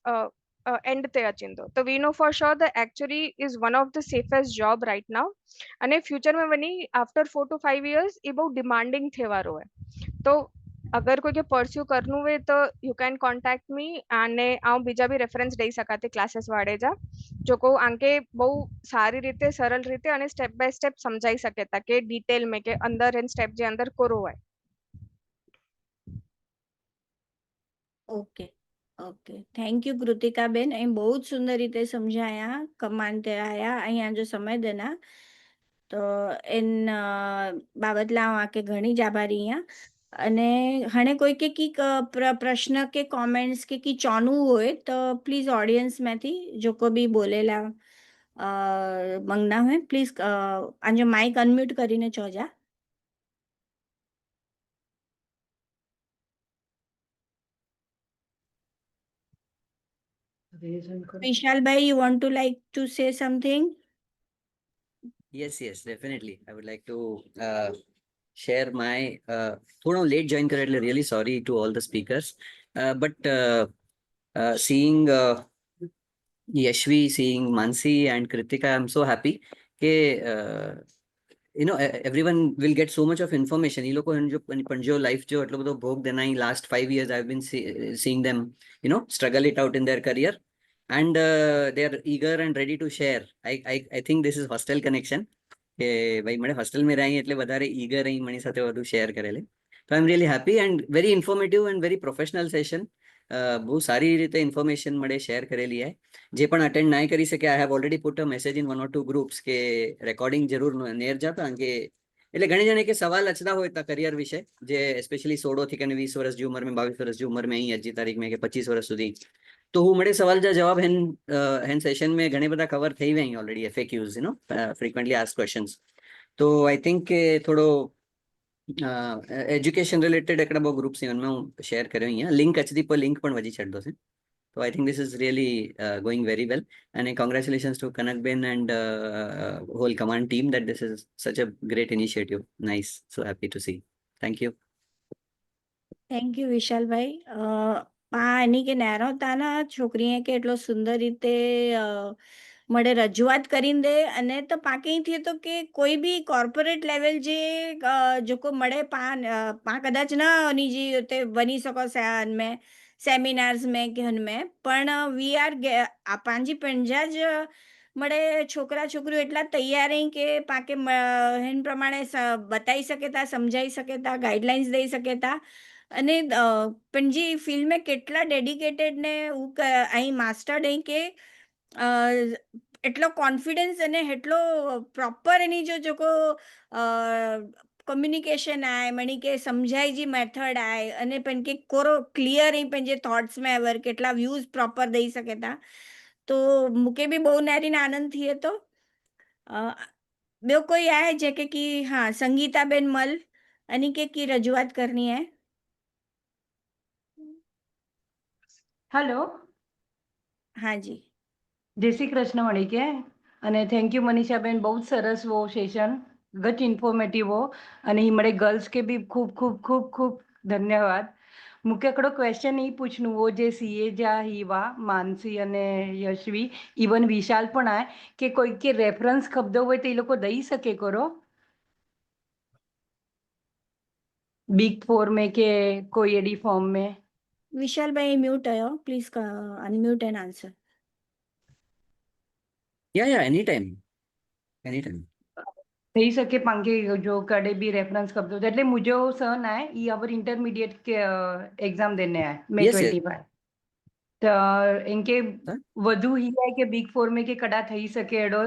एंड ते अचींदो तो we know for sure the actually is one of the safest job right now अने फ्यूचर में वनी आफ्टर 4 to 5 years ये बहुत डिमांडिंग थिए वारो है तो अगर कोई के परस्यू करनु हुए तो यू कैन कॉन्टेक्ट मी अने आऊं बीजा भी रेफरेंस दई सका थी क्लासेस वाड़े जा जो को आंके बहु सारी रीते सरल रीते अने स्टेप बाय स्टेप समझाई सके था के डिटेल में के अंदर एंड स्टेप जे अंदर कोरो है okay okay thank you Kritika Ben અહીં બહુ જ સુંદર રીતે સમજાયા કમાન તે આયા અહીંયા જો સમય દેના તો એન બાબતલા હું આકે ઘણી જ આભારી અહીંયા અને હણે કોઈ કે કી પ્રશ્ન કે કોમેન્ટ્સ કે કી ચોનું હોય તો પ્લીઝ ઓડિયન્સમાંથી જો કોઈ બી બોલેલા મંગના હોય પ્લીઝ આજો માઇક અનમ્યુટ કરીને ચોજા Vishal bhai, you want to like to say something? Yes, definitely. I would like to share my thoda late join kar એટલે really sorry to all the speakers. But seeing Yashvi, seeing Mansi and Kritika, I'm so happy કે you know everyone will get so much of information. એ લોકો પણ જો life જો એટલો બધો ભોગ દેના last 5 years I've been seeing them struggle it out in their career. And they are eager and ready to share. I think this is hostel connection કે ભાઈ મને હોસ્ટેલ में રહી એટલે વધારે eager રહી મણી સાથે વધુ શેર કરેલે તો I am really happy and very informative and very professional session. બહુ સારી રીતે ઇન્ફોર્મેશન મળે શેર કરેલી છે જે પણ અટેન્ડ ના કરી શકે I have already put a message in 1 or 2 groups કે રેકોર્ડિંગ જરૂર નેર જાતા કે એટલે ઘણી જણે કે સવાલ અચતા હોય તા કરિયર વિશે જે સ્પેશિયલી 16 થી કને 20 વર્ષ ની ઉંમર में 22 વર્ષ ની ઉંમર में અહીં આજની તારીખ में કે 25 વર્ષ સુધી तो હું મળે સવાલ જા જવાબ હેન સેશન में ઘણી બધા કવર થઈ ગઈ already FAQs frequently asked questions तो आई थिंक કે થોડો એજ્યુકેશન રિલેટેડ એકડા બહુ ગ્રુપ્સ માં હું શેર કર્યો અહીંયા લિંક અચદી પર લિંક પણ વજી છડદો છે so I think this is really going very well and congratulations to Kanak Ben and whole command team that this is such a great initiative. Nice, so happy to see. Thank you. Thank you Vishal bhai. એની કે narrow તાના છોકરીએ કે એટલો સુંદર રીતે મળે રજૂઆત કરીને દે અને તો પાકીથી તો કે કોઈ બી કોર્પોરેટ લેવલ જે જોકો મળે પા कदाच न उन्हीं जी उते वञी सको में सेमिनार्स में कि हुन में पण वी आर पंहिंजी पंहिंजा ज મળે છોકરા છોકરીઓ એટલા તૈયાર અહીં કે પાકે હિન પ્રમાણે બતાવી શકે તા સમજાવી શકે તા ગાઈડલાઇન્સ દઈ શકે તા અને पंहिंजी फील्ड में કેટલા ડેડિકેટેડ ને અહીં માસ્ટર્ડ અહીં કે એટલો કોન્ફિડન્સ અને એટલો પ્રોપર એની જોકો कम्युनिकेशन आहे म्हणी के समझाई जी मेथड आहे અને પણ કે કોરો ક્લિયર અહીં पंहिंजे थॉट्स में अवर કેટલા व्यूज प्रॉपर દઈ શકે તા તો મૂકે બી બહુ નારીને આનંદ થઈએ તો ॿियो कोई आहे जेके की हाँ संगीताबेन मल अनिके की रजूआत करनी है હેલો, हाँ जी જય શ્રી કૃષ્ણ વણીકે અને થેન્ક યુ મનીષાબેન, બહુ જ સરસ વો સેશન, ગચ ઇન્ફોર્મેટિવ હો અને ही મળે ગર્લ્સ કે બી ખૂબ ખૂબ ખૂબ ખૂબ ધન્યવાદ. મૂકે એકડો ક્વેશ્ચન એ પૂછનું वो જે સીએ જા હીવા માનસી અને યશવી ઇવન વિશાલ પણ આય કે કોઈ કે રેફરન્સ ખબર હોય તો એ લોકો દઈ શકે કરો बिग फोर में के कोई एडी फॉर्म में. विशाल भाई म्यूट है please unmute and answer Yeah, anytime. થઈ શકે પાંગે જો કડે બી રેફરન્સ ખબર એટલે મુझे સન આય ઈ અવર इंटरमीडिएट के एग्जाम देने आए मे Yes, yes. 25 તો એનકે Huh? વધુ હી આય કે बिग फोर में કે કડા થઈ શકે એડો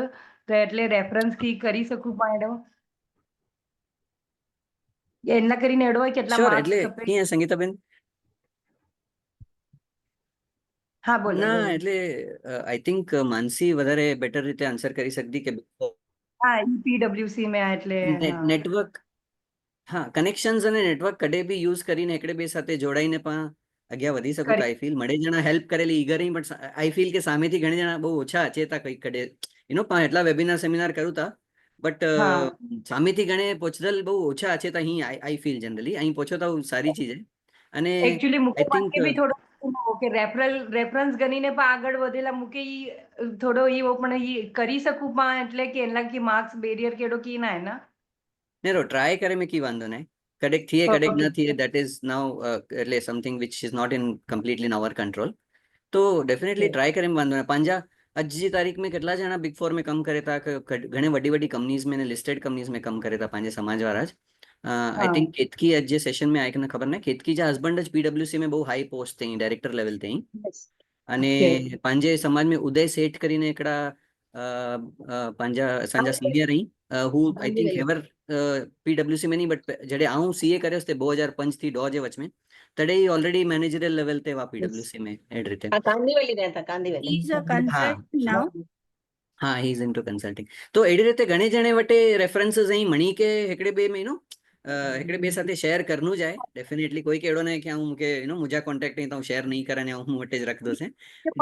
તો એટલે રેફરન્સ થી કરી શકું પાડો એના કરીને એડો કેટલા Sure, માર્ક્સ એટલે ખપે. ક્યાં સંગીતાબેન? હા બોલો ના બોલો. એટલે આઈ થિંક માનસી વધારે બેટર રીતે આન્સર કરી શકતી કે હા પીડબ્લ્યુસી में આય એટલે હા નેટવર્ક હા કનેક્શન્સ અને નેટવર્ક કડે બી યુઝ કરીને એકડે બે સાથે જોડાઈને પણ અગ્યા વધી શકું તો આઈ ફીલ મળે જણા હેલ્પ કરેલી ઈગર બટ આઈ ફીલ કે સામેથી ઘણી જણા બહુ ઓછા અચેતા કઈ કડે પણ એટલા વેબિનાર સેમિનાર કરું તા બટ હા સામેથી ગણે પોચદલ બહુ ઓછા અચેતા અહીં આઈ ફીલ જનરલી અહીં પહોંચો તો સારી ચીજ હે અને एक्चुअली मुके આઈ થિંક માટે બી થોડો કે રેફરન્સ ગણીને પણ આગળ વધેલા મુકે ઈ થોડો ઈ પણ ઈ કરી શકું પણ એટલે કે એના કે માર્ક્સ બેરિયર કેડો કી ના હે ના નેરો ટ્રાય કરે મેં કી વાંધો નહીં કડેક થઈએ કડેક Okay. ન થઈએ દેટ ઇઝ નાઉ એટલે something which is not in completely in our control तो डेफिनेटली ट्राई करें वांदो नहीं पंजा अज जी तारीख में कितना जना बिग फोर में कम करे था घणे वडी वडी कंपनीज में ने लिस्टेड कंपनीज में कम करे था पंजे समाज वाला आई हाँ. थिंक केतकी अज जे सेशन में आए कि खबर नहीं केतकी जा हस्बैंड ज पीडब्ल्यूसी में बहु हाई पोस्ट थी डायरेक्टर लेवल थी Yes. અને Okay. પાંજે સમાજ में उदय सेठ કરીને એકડા પાંજા સાંજા સિનિયર રહી हु आई थिंक एवर पीडब्ल्यूसी में नहीं बट जड़े आऊं सीए કર્યો તે 2005 થી 2 જે વચ में तड़े ऑलरेडी मैनेजरियल लेवल ते वा पीडब्ल्यूसी में एड रीते આ કાંદીવલી રહેતા કાંદીવલી इज अ हाँ कंसल्टेंट नाउ हाँ ही इज इनटू कंसल्टिंग तो एडी रीते घणे जणे वटे रेफरन्सेस અહીં મણી કે હેકડે બે में હેકડે બે સાથે શેર કરનું જાય डेफिनेटली कोई केड़ो ने कि હું કે મુજા કોન્ટેક્ટ નહીં તો શેર નહીં કરે ને હું વટે જ રખ દો છે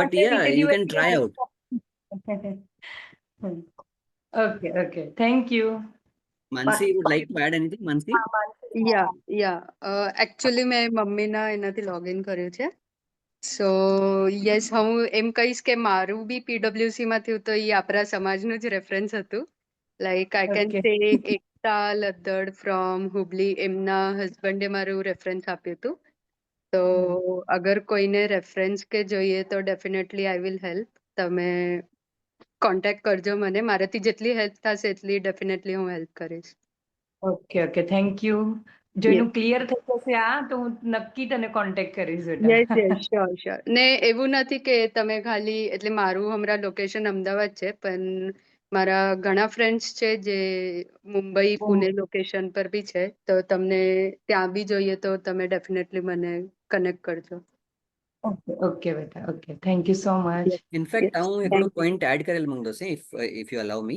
बट या you can try out. Okay, okay. Thank you. Mansi would like to add anything? Mansi? Actually મેં મમ્મીના એનાથી લોગિન કર્યું છે સો યસ હું એમ કહીશ કે મારું બી પીડબ્લ્યુસી માં થયું તો એ આપણા સમાજનું જ રેફરન્સ હતું લાઈક આઈ કેન Okay. સે એકતા લદ્દડ ફ્રોમ હુબલી એમના હસબન્ડે મારું રેફરન્સ આપ્યું હતું તો અગર કોઈને રેફરન્સ કે જોઈએ તો ડેફિનેટલી આઈ વિલ હેલ્પ તમે કોન્ટેક્ટ કરજો મને મારાથી જેટલી હેલ્પ થશે એટલી ડેફિનેટલી હું હેલ્પ કરીશ Okay, okay. Thank you. જો એનું ક્લિયર થઈ જશે આ તો હું નક્કી તને કોન્ટેક્ટ કરીશ બેટા. યસ યસ શ્યોર શ્યોર ને એવું નથી કે તમે ખાલી એટલે મારું હમણાં લોકેશન અમદાવાદ છે પણ મારા ઘણા ફ્રેન્ડ્સ છે જે મુંબઈ પુણે લોકેશન પર બી છે તો તમને ત્યાં બી જોઈએ તો તમે ડેફિનેટલી મને કનેક્ટ કરજો Okay, okay બેટા. Okay. Thank you so much. In fact, Yes, હું thank એકડો you. point add કરેલ માંગતો છે if you allow me.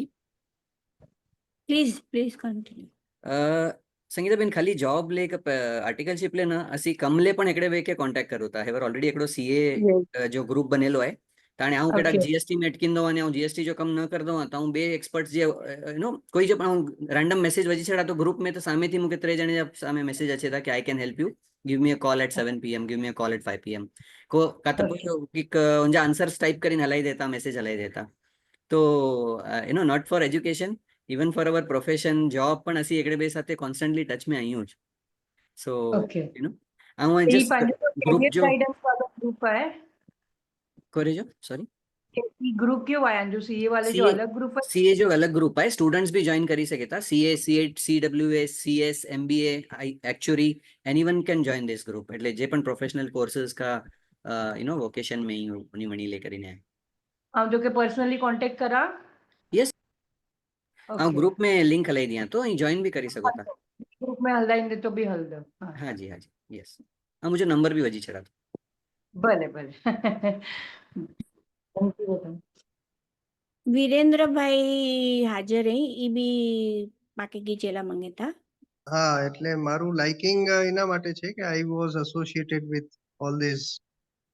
Please continue Sangitaben खाली जॉब ले आर्टिकलशिप ले ना असी कमले पण एकड़े वे के कांटेक्ट करू था हेवर ऑलरेडी एकड़ो सीए Yes. जो ग्रुप बनेलो है ताणे आऊं केडा Okay. जीएसटी में अटकीन दो અને હું जीएसटी जो कम न कर दो तो હું બે एक्सपर्ट्स જે कोई जो पण रैंडम मैसेज वजी छड़ा तो ग्रुप में तो सामे थी मुके त्रे जणे सामे मैसेज अच्छे था कि I can help you give me a call at 7 PM, give me a call at 5 PM को का तो म्हणजे आन्सर्स टाइप કરીને हलाई देता, મેસેજ હલાઈ દેતા. તો not for education, even for our profession, job પણ ਅਸੀਂ એકડે બે સાથે કોન્સ્ટન્ટલી ટચ में आहियूं જ. સો Okay. હું એ જસ્ટ पंहिंजो ग्रुप career जो guidance वालो ग्रुप है करे जो सॉरी कि ग्रुप क्यों आया जो सीए वाले जो सीए अलग ग्रुप है सीए जो अलग ग्रुप है, स्टूडेंट्स भी ज्वाइन કરી શકે તા. CA, CWA, CS, MBA, actually anyone can join this group. એટલે જે પણ પ્રોફેશનल કોર્सेज का वोकेशन में ही उन्हीं मनी लेकर ही है. हम जो के पर्सनली कांटेक्ट करा यस, हाँ Okay. ग्रुप में लिंक हलाई दिया तो અહીં ज्वाइन भी કરી શકો તા. ग्रुप में हल्दाई तो भी हल्द हाँ हाँ जी, हाँ जी, यस. हाँ मुझे नंबर भी वजी चढ़ा. भले भले Thank you बेटा. વિરેન્દ્રભાઈ હાજર રહી ઈ બી પાકે ગીચેલા મંગેતા. હા એટલે મારું લાઇકિંગ એના માટે છે કે I was associated with all these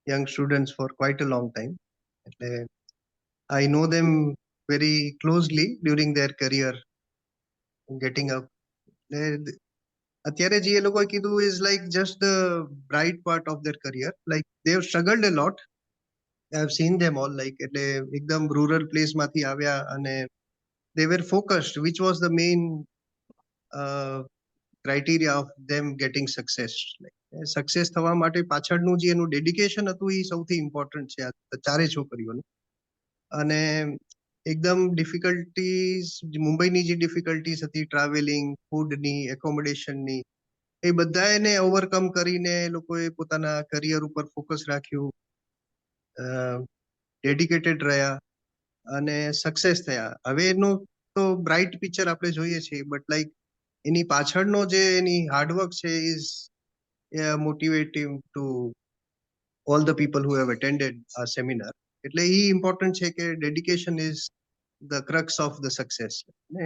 young students for quite a long time. એટલે I know them very closely during their career getting up. અત્યારે જે એ લોકોએ કીધું is like just the bright part of their career. Like they have struggled a lot. I have seen them all. Like એટલે એકદમ rural પ્લેસમાંથી આવ્યા અને they were focused, which was the main criteria of them gating success. Success થવા માટે પાછળનું જે એનું ડેડિકેશન હતું એ સૌથી ઇમ્પોર્ટન્ટ છે આ ચારે છોકરીઓનું. અને એકદમ ડિફિકલ્ટીઝ, મુંબઈની જે ડિફિકલ્ટીઝ હતી ટ્રાવેલિંગ, ફૂડની, એકોમોડેશનની, એ બધાને ઓવરકમ કરીને એ લોકોએ પોતાના કરિયર ઉપર ફોકસ રાખ્યું, ડેડિકેટેડ રહ્યા અને સક્સેસ થયા. હવે એનું તો બ્રાઇટ પિક્ચર આપણે જોઈએ છીએ, બટ લાઈક એની પાછળનો જે એની હાર્ડવર્ક છે is motivating to all the people who have attended આ સેમિનાર. એટલે એ ઇમ્પોર્ટન્ટ છે કે dedication is the crux of the success.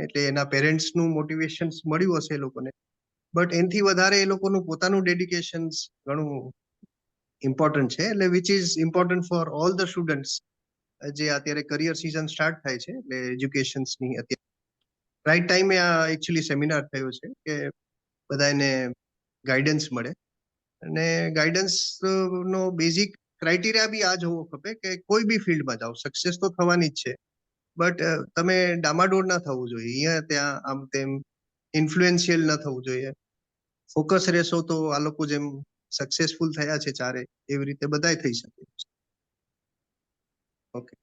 એટલે એના પેરેન્ટ્સનું મોટિવેશન મળ્યું હશે એ લોકોને, બટ એનાથી વધારે એ લોકોનું પોતાનું ડેડિકેશન ઘણું ઇમ્પોર્ટન્ટ છે. એટલે which is important for all the students. જે અત્યારે કરિયર સિઝન સ્ટાર્ટ થાય છે એટલે એજ્યુકેશન્સની અત્યારે રાઈટ ટાઈમે આ એકચ્યુઅલી સેમિનાર થયો છે કે બધાને ગાઈડન્સ મળે. અને ગાઈડન્સ નો બેઝિક ક્રાઇટેરિયા બી આ જ હોવો ખપે કે કોઈ બી ફિલ્ડમાં જાઓ સક્સેસ તો થવાની જ છે, બટ તમે ડામાડોળ ના થવું જોઈએ, અહીંયા ત્યાં આમ તેમ ઇન્ફ્લુએન્શિયલ ન થવું જોઈએ. ફોકસ રહેશો તો આ લોકો જેમ સક્સેસફુલ થયા છે ચારે એવી રીતે બધાય થઈ શકે. ઓકે.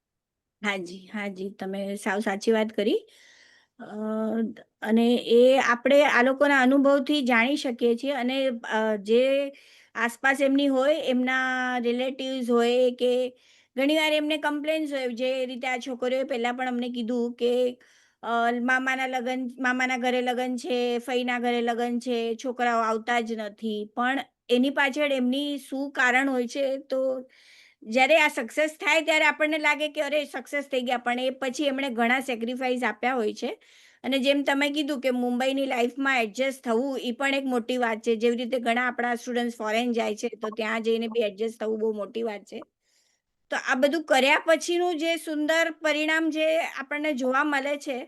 હાજી હાજી તમે સાવ સાચી વાત કરી. અને એ આપણે આ લોકોના અનુભવથી જાણી શકીએ છીએ. અને જે આસપાસ એમની હોય, એમના રિલેટિવ્સ હોય કે ઘણીવાર એમને કમ્પ્લેન્સ હોય, જે રીતે આ છોકરીઓએ પહેલાં પણ અમને કીધું કે મામાના ઘરે લગ્ન છે, ફઈના ઘરે લગ્ન છે, છોકરાઓ આવતા જ નથી. પણ એની પાછળ એમની શું કારણ હોય છે, તો જ્યારે આ સક્સેસ થાય ત્યારે આપણને લાગે કે અરે સક્સેસ થઈ ગયા, પણ એ પછી એમણે ઘણા સેક્રિફાઈસ આપ્યા હોય છે. અને જેમ તમે કીધું કે મુંબઈની લાઈફમાં એડજસ્ટ થવું એ પણ એક મોટી વાત છે. જેવી રીતે ઘણા આપણા સ્ટુડન્ટ્સ ફોરેન જાય છે તો ત્યાં જઈને બી એડજસ્ટ થવું બહુ મોટી વાત છે. તો આ બધું કર્યા પછીનું જે સુંદર પરિણામ જે આપણને જોવા મળે છે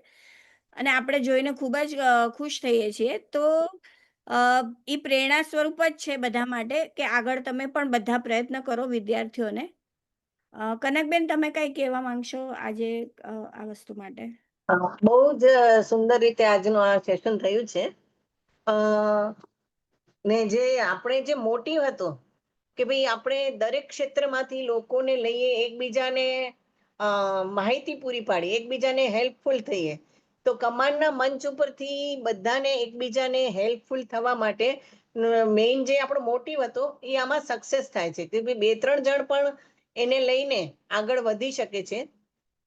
અને આપણે જોઈને ખૂબ જ ખુશ થઈએ છીએ, તો એ પ્રેરણા સ્વરૂપ જ છે બધા માટે કે આગળ તમે પણ બધા પ્રયત્ન કરો વિદ્યાર્થીઓને. કનકબેન તમે કઈ કહેવા માંગશો આજે આ વસ્તુ માટે? બહુ જ સુંદર રીતે આજનું આ સેશન થયું છે. ને જે આપણે જે મોટિવ હતો કે ભાઈ આપણે દરેક ક્ષેત્રમાંથી લોકોને લઈએ, એકબીજાને માહિતી પૂરી પાડીએ, એકબીજાને હેલ્પફુલ થઈએ, તો કમાન્ડના મંચ ઉપરથી બધાને એકબીજાને હેલ્પફુલ થવા માટે મેઇન જે આપણો મોટિવ હતો એ આમાં સક્સેસ થાય છે કે ભાઈ 2-3 જણ પણ એને લઈને આગળ વધી શકે છે.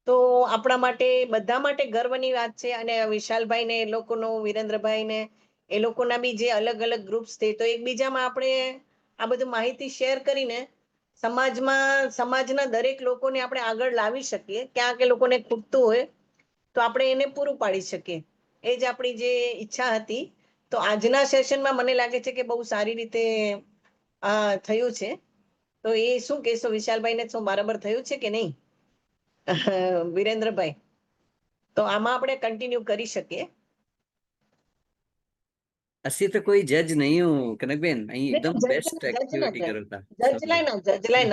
તો આપણા માટે બધા માટે ગર્વની વાત છે. અને વિશાલભાઈ ને એ લોકોનો, વિરેન્દ્રભાઈ ને એ લોકોના બી જે અલગ અલગ ગ્રુપ્સ છે, તો એકબીજામાં આપણે આ બધું માહિતી શેર કરીને સમાજના દરેક લોકોને આપણે આગળ લાવી શકીએ. ક્યાંક એ લોકોને ખૂટતું હોય તો આપણે એને પૂરું પાડી શકીએ, એ જ આપણી જે ઈચ્છા હતી. તો આજના સેશનમાં મને લાગે છે કે બહુ સારી રીતે થયું છે. તો એ શું કહેશો વિશાલભાઈને, શું બરાબર થયું છે કે નહીં વિરેન્દ્રભાઈ? તો આમાં આપણે કન્ટિન્યુ કરી શકીએ. અસી તો કોઈ જજ નહીં હું કનકબેન અહીં એકદમ જજ બેસ્ટ જજ એક્ટિવિટી ન કરો તા જજ લાઈન જજ લાઈન